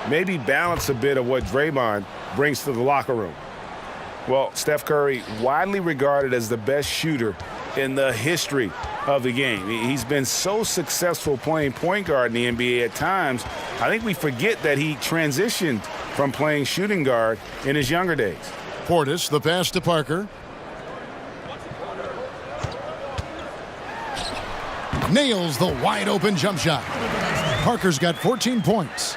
maybe balance a bit of what Draymond brings to the locker room. Well, Steph Curry, widely regarded as the best shooter in the history of the game. He's been so successful playing point guard in the NBA at times, I think we forget that he transitioned from playing shooting guard in his younger days. Portis, the pass to Parker. Nails the wide-open jump shot. Parker's got 14 points.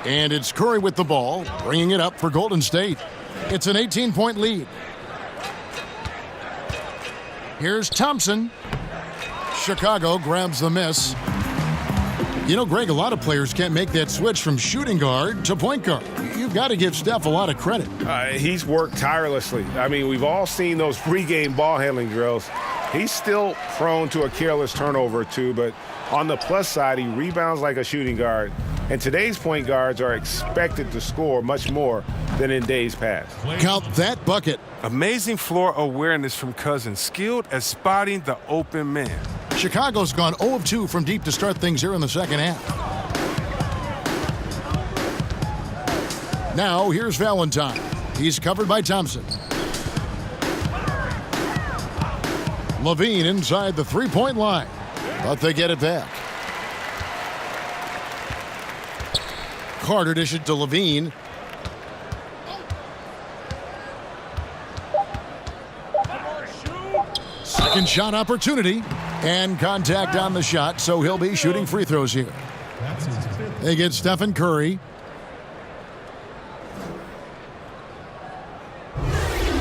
And it's Curry with the ball, bringing it up for Golden State. It's an 18-point lead. Here's Thompson. Chicago grabs the miss. You know, Greg, a lot of players can't make that switch from shooting guard to point guard. You've got to give Steph a lot of credit. He's worked tirelessly. I mean, we've all seen those pregame ball handling drills. He's still prone to a careless turnover or two, but on the plus side, he rebounds like a shooting guard. And today's point guards are expected to score much more than in days past. Count that bucket. Amazing floor awareness from Cousins, skilled at spotting the open man. Chicago's gone 0 of 2 from deep to start things here in the second half. Now, here's Valentine. He's covered by Thompson. Levine inside the three-point line, but they get it back. Carter dishes to Levine. Second shot opportunity and contact on the shot, so he'll be shooting free throws here. They get Stephen Curry.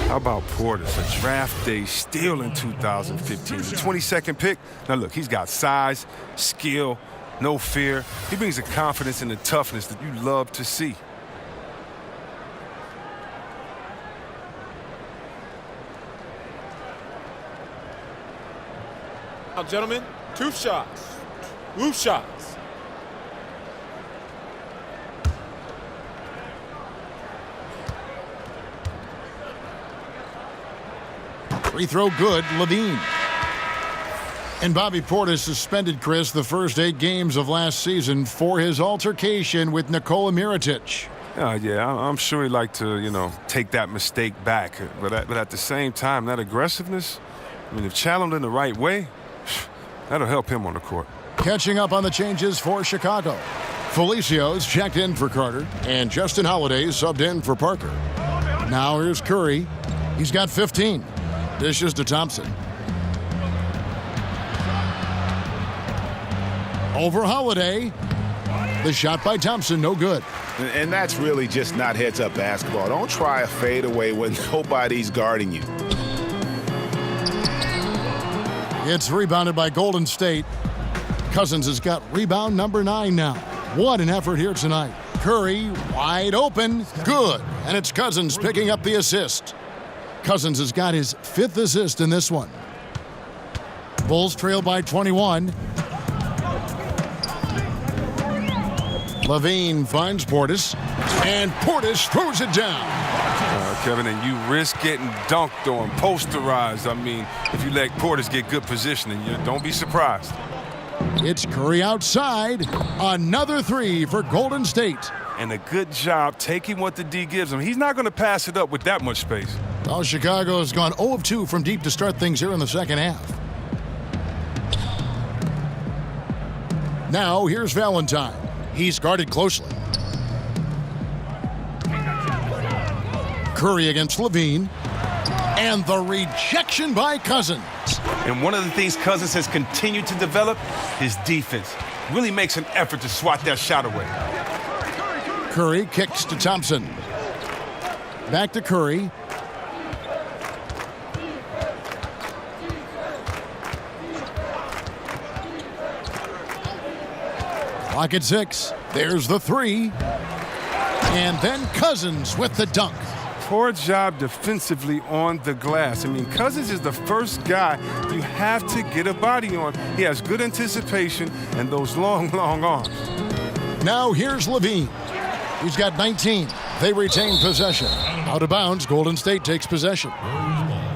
How about Portis, a draft day steal in 2015? The 22nd pick. Now look, he's got size, skill, no fear. He brings the confidence and the toughness that you love to see. Now, gentlemen, 2 shots. 2 shots. Free throw good, Levine. And Bobby Portis suspended, Chris, the first 8 games of last season for his altercation with Nikola Mirotic. Yeah, I'm sure he'd like to, take that mistake back. But at the same time, that aggressiveness, I mean, if channeled in the right way, that'll help him on the court. Catching up on the changes for Chicago. Felicio's checked in for Carter, and Justin Holiday's subbed in for Parker. Now here's Curry. He's got 15. Dishes to Thompson. Over Holiday. The shot by Thompson, no good. And that's really just not heads-up basketball. Don't try a fadeaway when nobody's guarding you. It's rebounded by Golden State. Cousins has got rebound number 9 now. What an effort here tonight. Curry wide open. Good. And it's Cousins picking up the assist. Cousins has got his 5th assist in this one. Bulls trail by 21. Levine finds Portis, and Portis throws it down. Kevin, and you risk getting dunked on, posterized. I mean, if you let Portis get good positioning, don't be surprised. It's Curry outside. Another 3 for Golden State. And a good job taking what the D gives him. He's not going to pass it up with that much space. Well, Chicago has gone 0 of 2 from deep to start things here in the second half. Now, here's Valentine. He's guarded closely. Curry against Levine. And the rejection by Cousins. And one of the things Cousins has continued to develop, his defense. Really makes an effort to swat that shot away. Curry kicks to Thompson. Back to Curry. Clock at 6. There's the 3. And then Cousins with the dunk. Poor job defensively on the glass. I mean, Cousins is the first guy you have to get a body on. He has good anticipation and those long, long arms. Now here's Levine. He's got 19. They retain possession. Out of bounds, Golden State takes possession.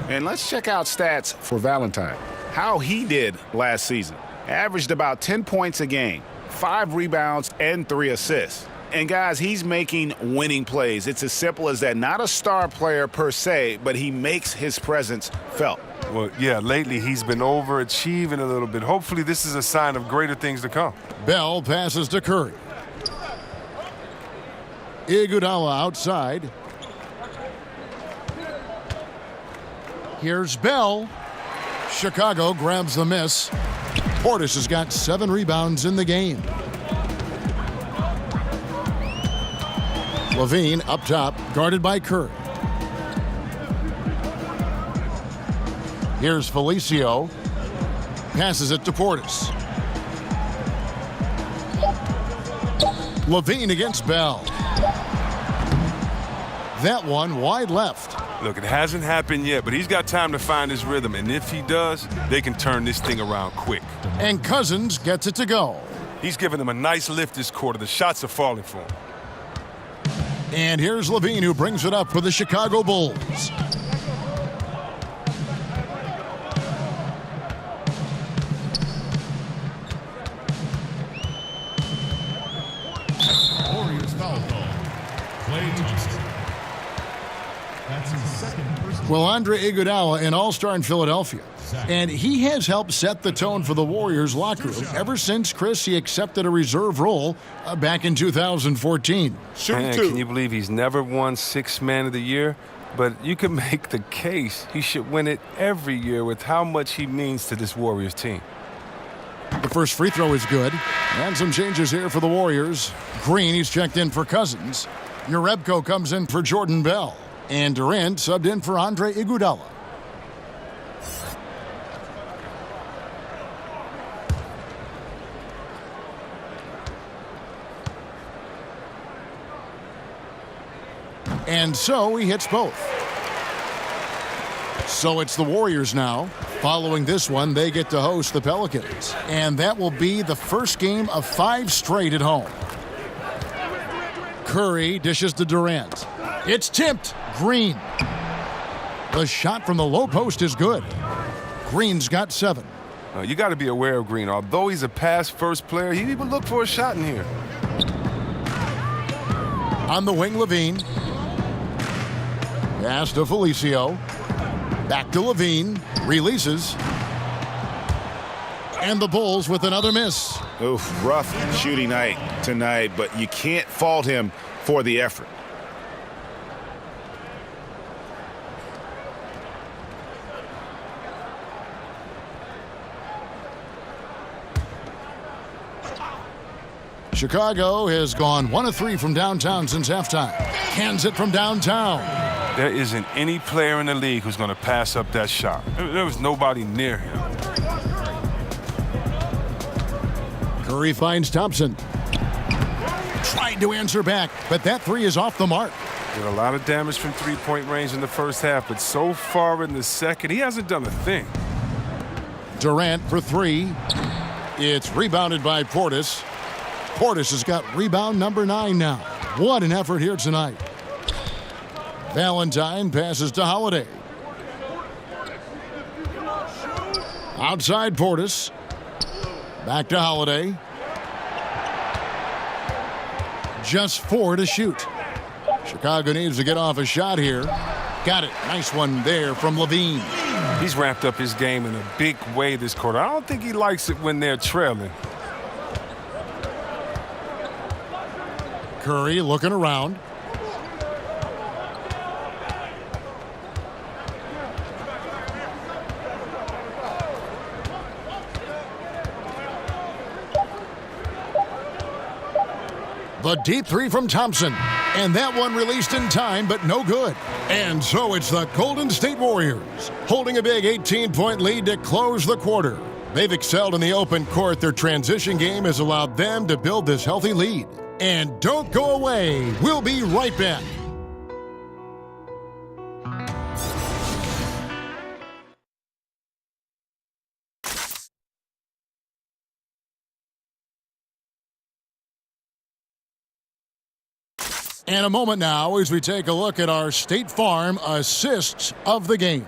And let's check out stats for Valentine. How he did last season. Averaged about 10 points a game, 5 rebounds, and 3 assists. And guys, he's making winning plays. It's as simple as that. Not a star player per se, but he makes his presence felt. Well, yeah, lately he's been overachieving a little bit. Hopefully this is a sign of greater things to come. Bell passes to Curry. Iguodala outside. Here's Bell. Chicago grabs the miss. Portis has got 7 rebounds in the game. Levine up top, guarded by Curry. Here's Felicio. Passes it to Portis. Levine against Bell. That one wide left. Look, it hasn't happened yet, but he's got time to find his rhythm, and if he does, they can turn this thing around quick. And Cousins gets it to go. He's giving them a nice lift this quarter. The shots are falling for him. And here's Levine, who brings it up for the Chicago Bulls. Warriors foul call. Klay Thompson. That's his second personal. Well, Andre Iguodala, an all-star in Philadelphia. And he has helped set the tone for the Warriors locker room ever since, Chris, he accepted a reserve role back in 2014. Man, can you believe he's never won Sixth Man of the Year? But you can make the case he should win it every year with how much he means to this Warriors team. The first free throw is good. And some changes here for the Warriors. Green, he's checked in for Cousins. Jerebko comes in for Jordan Bell. And Durant subbed in for Andre Iguodala. And so he hits both. So it's the Warriors now. Following this one, they get to host the Pelicans. And that will be the first game of 5 straight at home. Curry dishes to Durant. It's tipped. Green. The shot from the low post is good. Green's got 7. You got to be aware of Green. Although he's a pass-first player, he even look for a shot in here. On the wing, Levine. Pass to Felicio. Back to Levine. Releases. And the Bulls with another miss. Oof, rough shooting night tonight, but you can't fault him for the effort. Chicago has gone 1 of 3 from downtown since halftime. Hands it from downtown. There isn't any player in the league who's going to pass up that shot. There was nobody near him. Curry finds Thompson. Tried to answer back, but that 3 is off the mark. Did a lot of damage from three-point range in the first half, but so far in the second, he hasn't done a thing. Durant for 3. It's rebounded by Portis. Portis has got rebound number 9 now. What an effort here tonight. Valentine passes to Holiday. Outside Portis. Back to Holiday. Just 4 to shoot. Chicago needs to get off a shot here. Got it. Nice one there from Levine. He's ramped up his game in a big way this quarter. I don't think he likes it when they're trailing. Curry looking around. The deep 3 from Thompson. And that one released in time, but no good. And so it's the Golden State Warriors holding a big 18-point lead to close the quarter. They've excelled in the open court. Their transition game has allowed them to build this healthy lead. And don't go away. We'll be right back. And a moment now as we take a look at our State Farm assists of the game.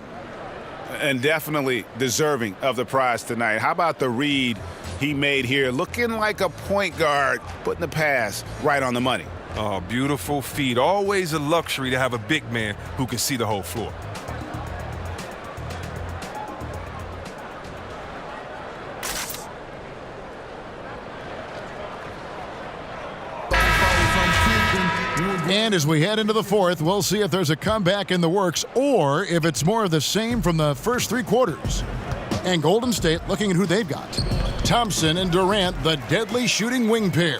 And definitely deserving of the prize tonight. How about the read he made here? Looking like a point guard, putting the pass right on the money. Oh, beautiful feed. Always a luxury to have a big man who can see the whole floor. And as we head into the fourth, we'll see if there's a comeback in the works or if it's more of the same from the first 3 quarters. And Golden State looking at who they've got. Thompson and Durant, the deadly shooting wing pair.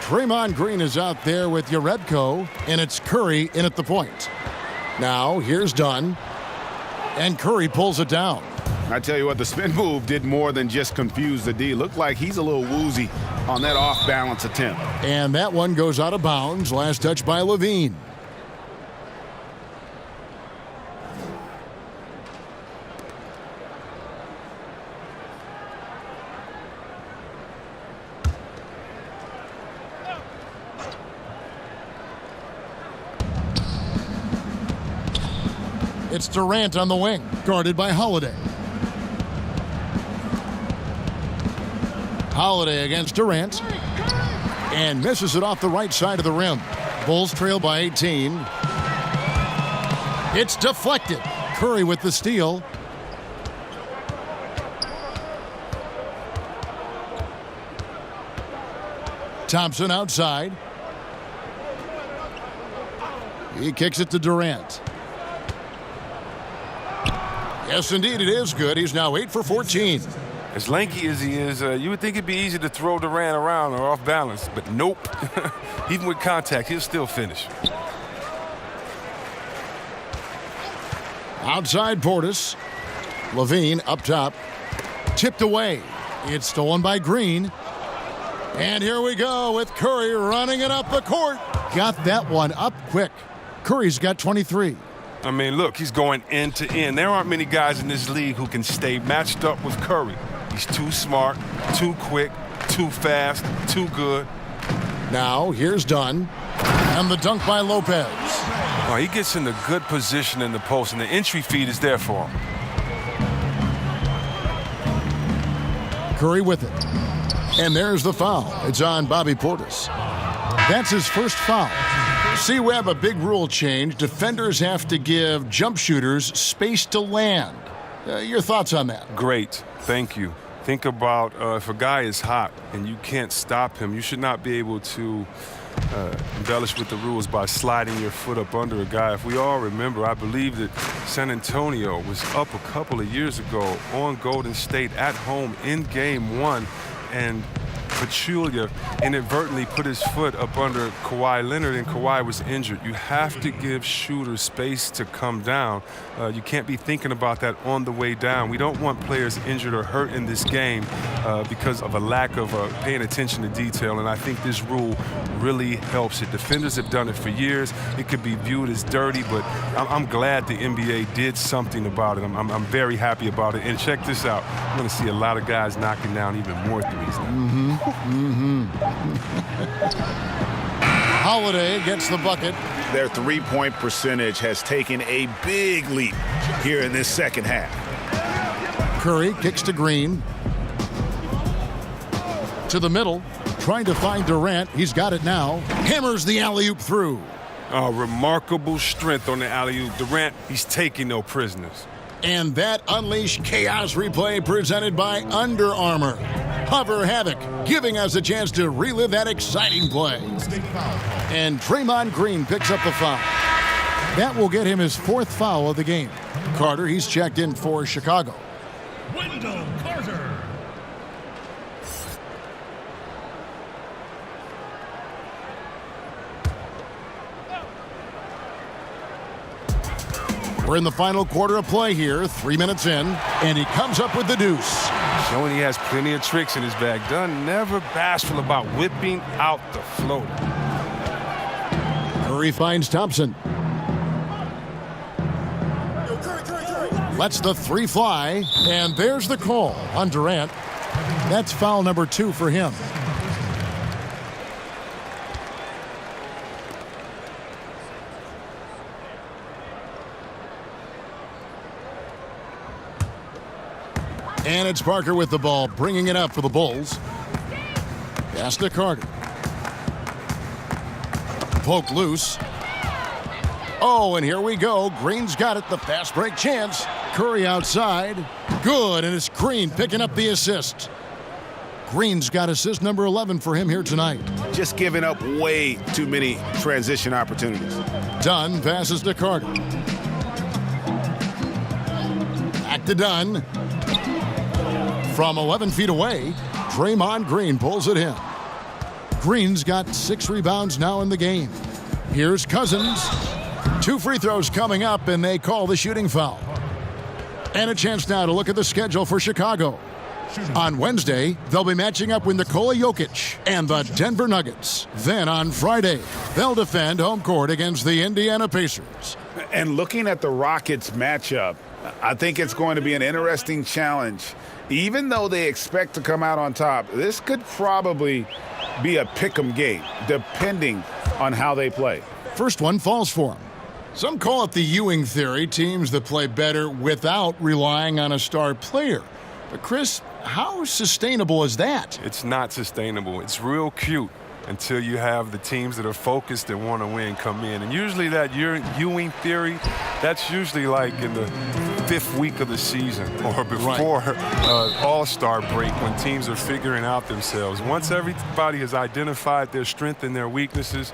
Draymond Green is out there with Jerebko, and it's Curry in at the point. Now, here's Dunn. And Curry pulls it down. I tell you what, the spin move did more than just confuse the D. Looked like he's a little woozy on that off-balance attempt. And that one goes out of bounds. Last touch by Levine. It's Durant on the wing, guarded by Holiday. Holiday against Durant. And misses it off the right side of the rim. Bulls trail by 18. It's deflected. Curry with the steal. Thompson outside. He kicks it to Durant. Yes, indeed, it is good. He's now 8 for 14. As lanky as he is, you would think it'd be easy to throw Durant around or off balance, but nope. Even with contact, he'll still finish. Outside Portis. Levine up top. Tipped away. It's stolen by Green. And here we go with Curry running it up the court. Got that one up quick. Curry's got 23. I mean, look, he's going end to end. There aren't many guys in this league who can stay matched up with Curry. He's too smart, too quick, too fast, too good. Now, here's Dunn. And the dunk by Lopez. Oh, he gets in a good position in the post, and the entry feed is there for him. Curry with it. And there's the foul. It's on Bobby Portis. That's his first foul. See, we have a big rule change. Defenders have to give jump shooters space to land. Your thoughts on that? Great. Thank you. Think about if a guy is hot and you can't stop him, you should not be able to embellish with the rules by sliding your foot up under a guy. If we all remember, I believe that San Antonio was up a couple of years ago on Golden State at home in Game 1, and Pachulia inadvertently put his foot up under Kawhi Leonard, and Kawhi was injured. You have to give shooters space to come down. You can't be thinking about that on the way down. We don't want players injured or hurt in this game because of a lack of paying attention to detail, and I think this rule really helps it. Defenders have done it for years. It could be viewed as dirty, but I'm glad the NBA did something about it. I'm very happy about it. And check this out. I'm going to see a lot of guys knocking down even more threes now. Holiday gets the bucket. Their three-point percentage has taken a big leap here in this second half. Curry kicks to Green. To the middle, trying to find Durant. He's got it now. Hammers the alley-oop through. Remarkable strength on the alley-oop. Durant, he's taking no prisoners. And that Unleash Chaos replay presented by Under Armour. Hover Havoc, giving us a chance to relive that exciting play. And Draymond Green picks up the foul. That will get him his fourth foul of the game. Carter, he's checked in for Chicago. Wendell Carter. We're in the final quarter of play here, 3 minutes in, and he comes up with the deuce. Showing he has plenty of tricks in his bag. Dunn never bashful about whipping out the floater. Curry finds Thompson. Lets the three fly, and there's the call on Durant. That's foul number 2 for him. And it's Parker with the ball, bringing it up for the Bulls. Pass to Carter. Poke loose. Oh, and here we go. Green's got it, the fast break chance. Curry outside. Good, and it's Green picking up the assist. Green's got assist number 11 for him here tonight. Just giving up way too many transition opportunities. Dunn passes to Carter. Back to Dunn. From 11 feet away, Draymond Green pulls it in. Green's got 6 rebounds now in the game. Here's Cousins. 2 free throws coming up, and they call the shooting foul. And a chance now to look at the schedule for Chicago. On Wednesday, they'll be matching up with Nikola Jokic and the Denver Nuggets. Then on Friday, they'll defend home court against the Indiana Pacers. And looking at the Rockets matchup, I think it's going to be an interesting challenge. Even though they expect to come out on top, this could probably be a pick'em game, depending on how they play. First one falls for them. Some call it the Ewing theory, teams that play better without relying on a star player. But Chris, how sustainable is that? It's not sustainable. It's real cute until you have the teams that are focused and want to win come in. And usually that Ewing theory, that's usually like in the 5th week of the season or before All-Star break when teams are figuring out themselves. Once everybody has identified their strengths and their weaknesses,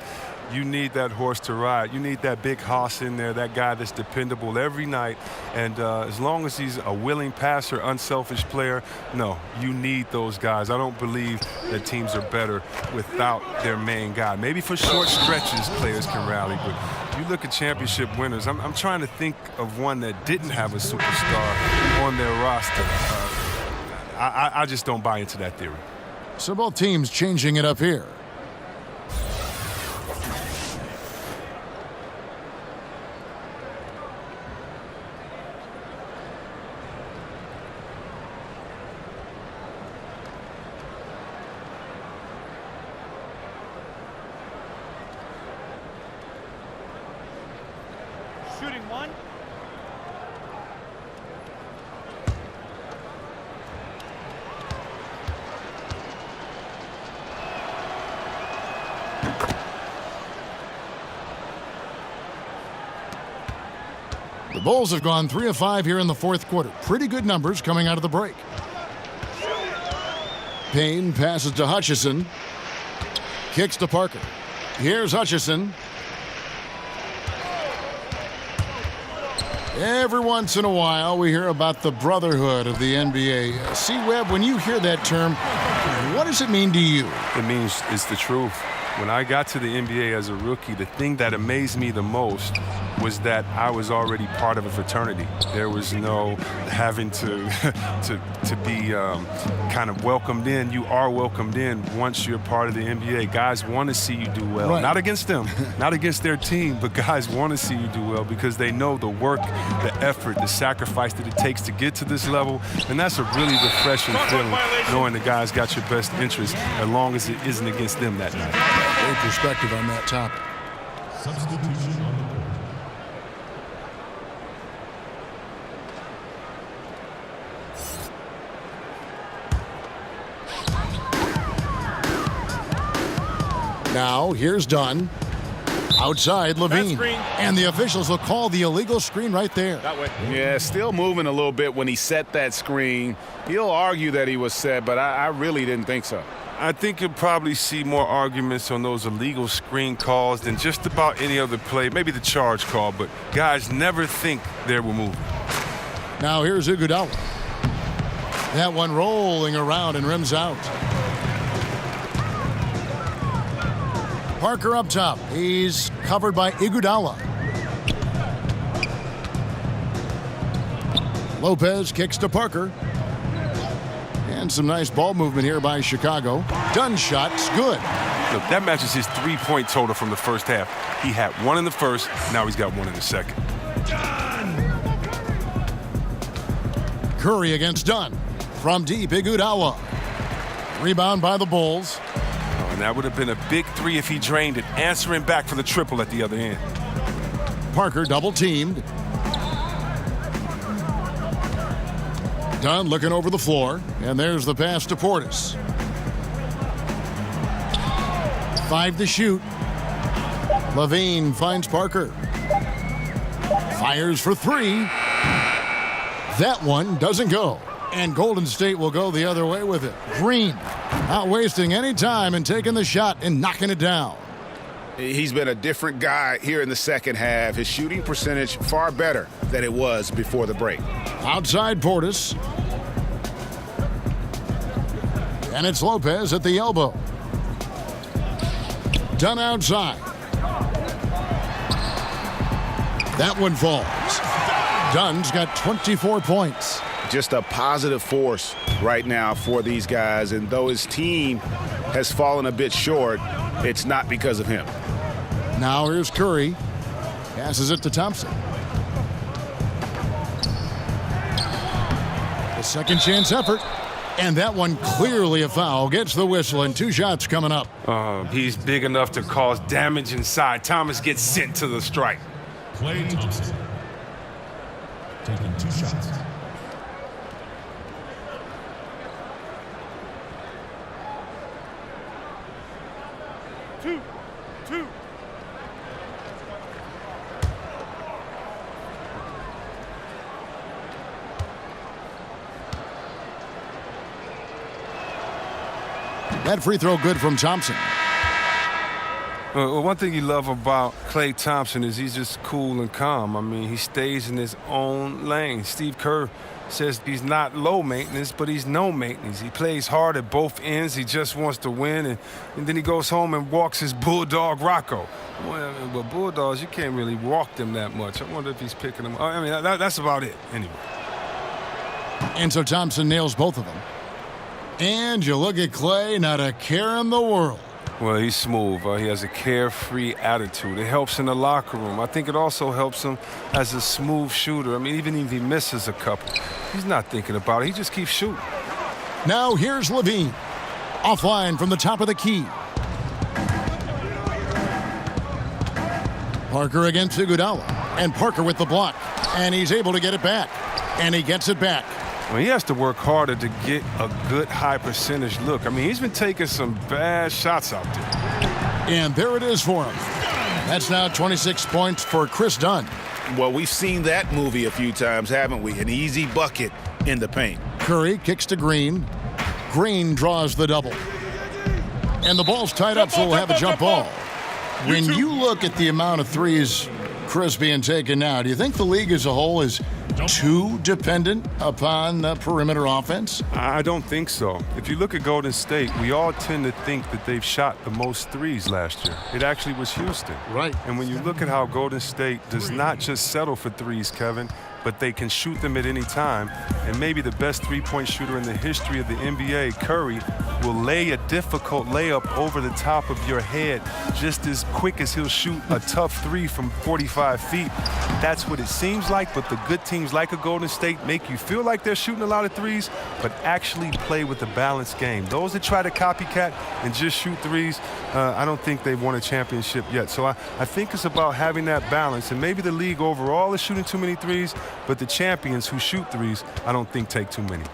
you need that horse to ride. You need that big hoss in there, that guy that's dependable every night. And as long as he's a willing passer, unselfish player, no, you need those guys. I don't believe that teams are better without their main guy. Maybe for short stretches, players can rally, but you look at championship winners, I'm trying to think of one that didn't have a superstar on their roster. I just don't buy into that theory. So both teams changing it up here. Shooting one. The Bulls have gone 3 of 5 here in the 4th quarter. Pretty good numbers coming out of the break. Payne passes to Hutchison. Kicks to Parker. Here's Hutchison. Every once in a while, we hear about the brotherhood of the NBA. C. Webb, when you hear that term, what does it mean to you? It means it's the truth. When I got to the NBA as a rookie, the thing that amazed me the most was that I was already part of a fraternity. There was no having to be kind of welcomed in. You are welcomed in once you're part of the NBA. Guys want to see you do well. Right. Not against them, not against their team, but guys want to see you do well because they know the work, the effort, the sacrifice that it takes to get to this level. And that's a really refreshing feeling, knowing the guys got your best interest as long as it isn't against them that night. Great perspective on that topic. Substitution on the court. Now, here's Dunn. Outside, Levine. And the officials will call the illegal screen right there. That way. Yeah, still moving a little bit when he set that screen. He'll argue that he was set, but I really didn't think so. I think you'll probably see more arguments on those illegal screen calls than just about any other play. Maybe the charge call, but guys never think they're moving. Now here's Iguodala. That one rolling around and rims out. Parker up top. He's covered by Iguodala. Lopez kicks to Parker. And some nice ball movement here by Chicago. Dunn shot's good. Look, that matches his three-point total from the first half. He had one in the first, now he's got one in the second. Curry against Dunn. From deep, Iguodala. Rebound by the Bulls. Oh, and that would have been a big three if he drained it, answering back for the triple at the other end. Parker double-teamed. Dunn looking over the floor, and there's the pass to Portis. 5 to shoot. Levine finds Parker. Fires for 3. That one doesn't go. And Golden State will go the other way with it. Green not wasting any time and taking the shot and knocking it down. He's been a different guy here in the second half. His shooting percentage far better than it was before the break. Outside Portis. And it's Lopez at the elbow. Dunn outside. That one falls. Dunn's got 24 points. Just a positive force right now for these guys. And though his team has fallen a bit short, it's not because of him. Now here's Curry. Passes it to Thompson. The second chance effort. And that one clearly a foul. Gets the whistle and 2 shots coming up. He's big enough to cause damage inside. Thomas gets sent to the strike. Klay Thompson taking 2 shots. Two. That free throw good from Thompson. One thing you love about Klay Thompson is he's just cool and calm. I mean, he stays in his own lane. Steve Kerr says he's not low maintenance, but he's no maintenance. He plays hard at both ends. He just wants to win, and then he goes home and walks his bulldog Rocco. Well, but bulldogs, you can't really walk them that much. I wonder if he's picking them up. I mean, that's about it anyway. And so Thompson nails both of them. And you look at Klay, not a care in the world. Well, he's smooth. He has a carefree attitude. It helps in the locker room. I think it also helps him as a smooth shooter. I mean, even if he misses a couple, he's not thinking about it. He just keeps shooting. Now here's Levine. Offline from the top of the key. Parker against Iguodala. And Parker with the block. And he's able to get it back. And he gets it back. Well, he has to work harder to get a good high percentage look. I mean, he's been taking some bad shots out there. And there it is for him. That's now 26 points for Chris Dunn. Well, we've seen that movie a few times, haven't we? An easy bucket in the paint. Curry kicks to Green. Green draws the double. And the ball's tied up, so we'll have a jump ball. When you look at the amount of threes, Chris, being taken now, do you think the league as a whole is too dependent upon the perimeter offense? I don't think so. If you look at Golden State, we all tend to think that they've shot the most threes last year. It actually was Houston. Right. And when you look at how Golden State does not just settle for threes, Kevin, but they can shoot them at any time. And maybe the best three-point shooter in the history of the NBA, Curry, will lay a difficult layup over the top of your head just as quick as he'll shoot a tough three from 45 feet. That's what it seems like, but the good teams like a Golden State make you feel like they're shooting a lot of threes, but actually play with a balanced game. Those that try to copycat and just shoot threes, I don't think they've won a championship yet. So I think it's about having that balance, and maybe the league overall is shooting too many threes, but the champions who shoot threes, I don't think take too many.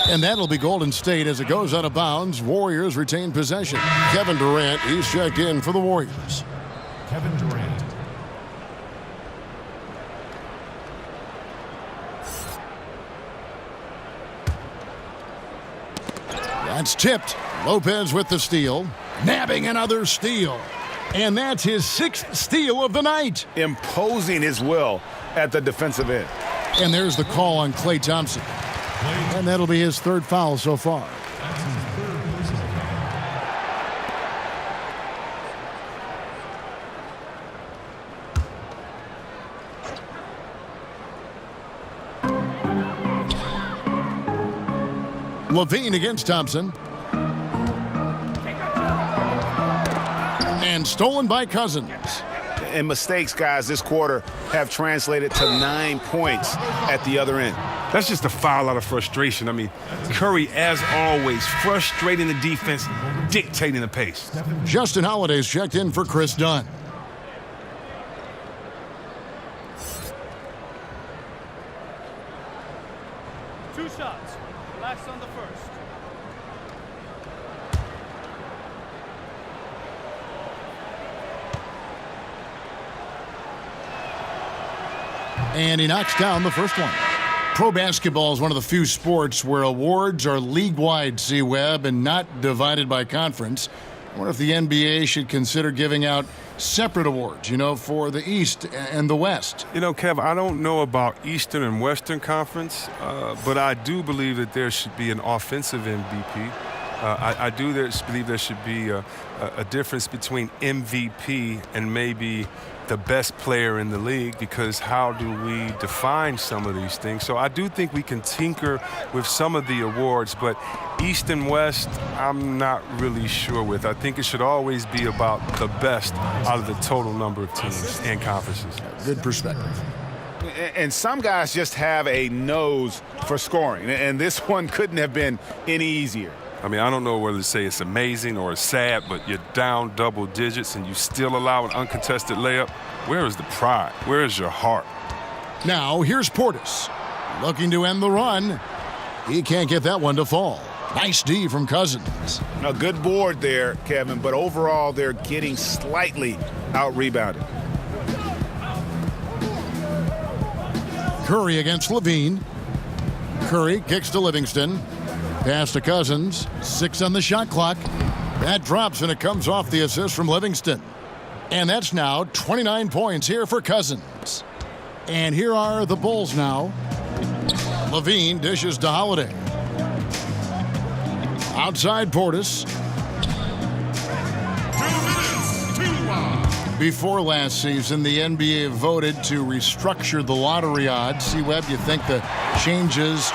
And that'll be Golden State as it goes out of bounds. Warriors retain possession. Kevin Durant, he's checked in for the Warriors. Kevin Durant. That's tipped. Lopez with the steal. Nabbing another steal. And that's his 6th steal of the night. Imposing his will at the defensive end. And there's the call on Klay Thompson. And that'll be his 3rd foul so far. That's his 3rd personal foul. Levine against Thompson. And stolen by Cousins. And mistakes, guys, this quarter have translated to 9 points at the other end. That's just a foul out of frustration. I mean, Curry, as always, frustrating the defense, dictating the pace. Justin Holiday's checked in for Chris Dunn. Two shots. Last on the first. And he knocks down the first one. Pro basketball is one of the few sports where awards are league-wide, C-Web, and not divided by conference. I wonder if the NBA should consider giving out separate awards, for the East and the West. Kev, I don't know about Eastern and Western Conference, but I do believe that there should be an offensive MVP I do believe there should be a difference between MVP and maybe the best player in the league, because how do we define some of these things? So I do think we can tinker with some of the awards, but East and West, I'm not really sure with. I think it should always be about the best out of the total number of teams and conferences. Good perspective. And some guys just have a nose for scoring, and this one couldn't have been any easier. I mean, I don't know whether to say it's amazing or it's sad, but you're down double digits and you still allow an uncontested layup. Where is the pride? Where is your heart? Now, here's Portis looking to end the run. He can't get that one to fall. Nice D from Cousins. A good board there, Kevin, but overall they're getting slightly out-rebounded. Curry against Levine. Curry kicks to Livingston. Pass to Cousins. 6 on the shot clock. That drops, and it comes off the assist from Livingston. And that's now 29 points here for Cousins. And here are the Bulls now. Levine dishes to Holiday. Outside Portis. Before last season, the NBA voted to restructure the lottery odds. C-Webb, you think the changes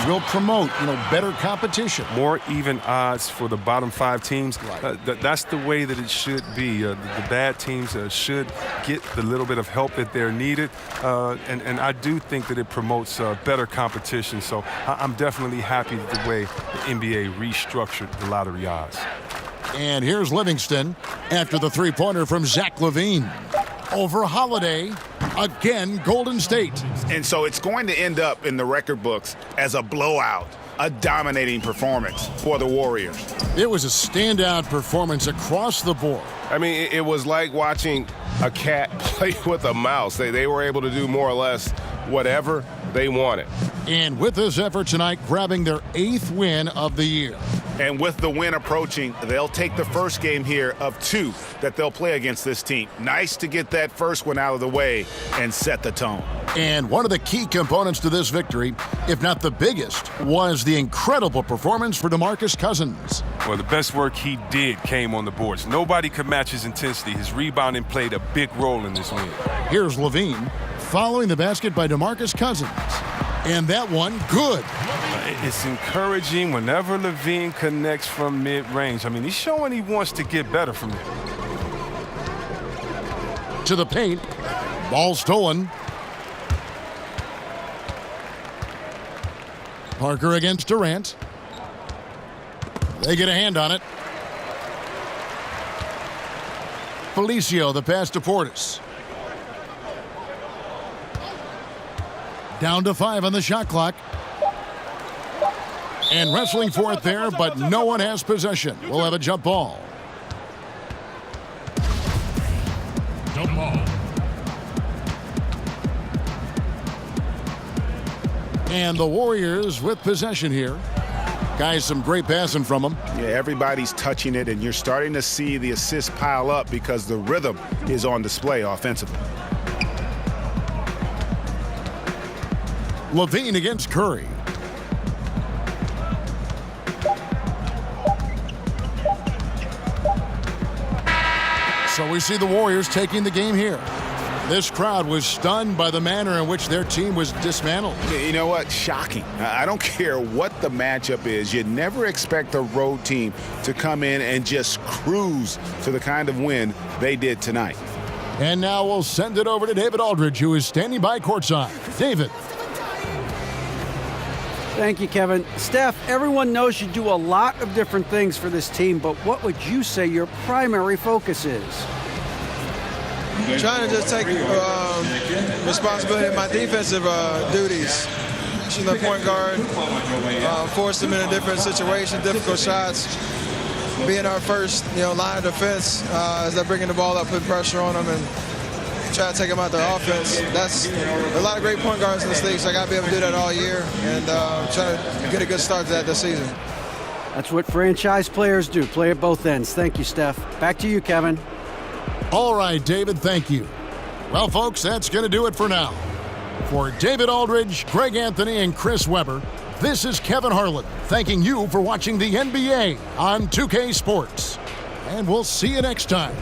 will promote, better competition? More even odds for the bottom 5 teams. Right. That's the way that it should be. The bad teams should get the little bit of help that they're needed. And I do think that it promotes better competition. So I'm definitely happy with the way the NBA restructured the lottery odds. And here's Livingston after the three-pointer from Zach LaVine. Over Holiday, again, Golden State. And so it's going to end up in the record books as a blowout, a dominating performance for the Warriors. It was a standout performance across the board. I mean, it was like watching a cat play with a mouse. They were able to do more or less whatever they wanted. And with this effort tonight, grabbing their 8th win of the year. And with the win approaching, they'll take the first game here of 2 that they'll play against this team. Nice to get that first one out of the way and set the tone. And one of the key components to this victory, if not the biggest, was the incredible performance for DeMarcus Cousins. Well, the best work he did came on the boards. Nobody could match his intensity. His rebounding played a big role in this win. Here's LaVine following the basket by DeMarcus Cousins. And that one, good. It's encouraging whenever LaVine connects from mid-range. I mean, he's showing he wants to get better from there. To the paint. Ball stolen. Parker against Durant. They get a hand on it. Felicio, the pass to Portis. Down to 5 on the shot clock. And wrestling for it there, but no one has possession. We'll have a jump ball. Jump ball. And the Warriors with possession here. Guys, some great passing from them. Yeah, everybody's touching it, and you're starting to see the assists pile up because the rhythm is on display offensively. LaVine against Curry. So we see the Warriors taking the game here. This crowd was stunned by the manner in which their team was dismantled. You know what? Shocking. I don't care what the matchup is. You never expect a road team to come in and just cruise to the kind of win they did tonight. And now we'll send it over to David Aldridge, who is standing by courtside. David. Thank you, Kevin. Steph, everyone knows you do a lot of different things for this team, but what would you say your primary focus is? Trying to just take responsibility of my defensive duties. The point guard, force them in a different situation, difficult shots. Being our first, line of defense as they're bringing the ball up, put pressure on them, and try to take them out their offense. That's a lot of great point guards in this league, so I got to be able to do that all year and try to get a good start to that this season. That's what franchise players do, play at both ends. Thank you, Steph. Back to you, Kevin. All right, David, thank you. Well, folks, that's going to do it for now. For David Aldridge, Greg Anthony, and Chris Webber, This is Kevin Harlan thanking you for watching the NBA on 2K Sports. And we'll see you next time.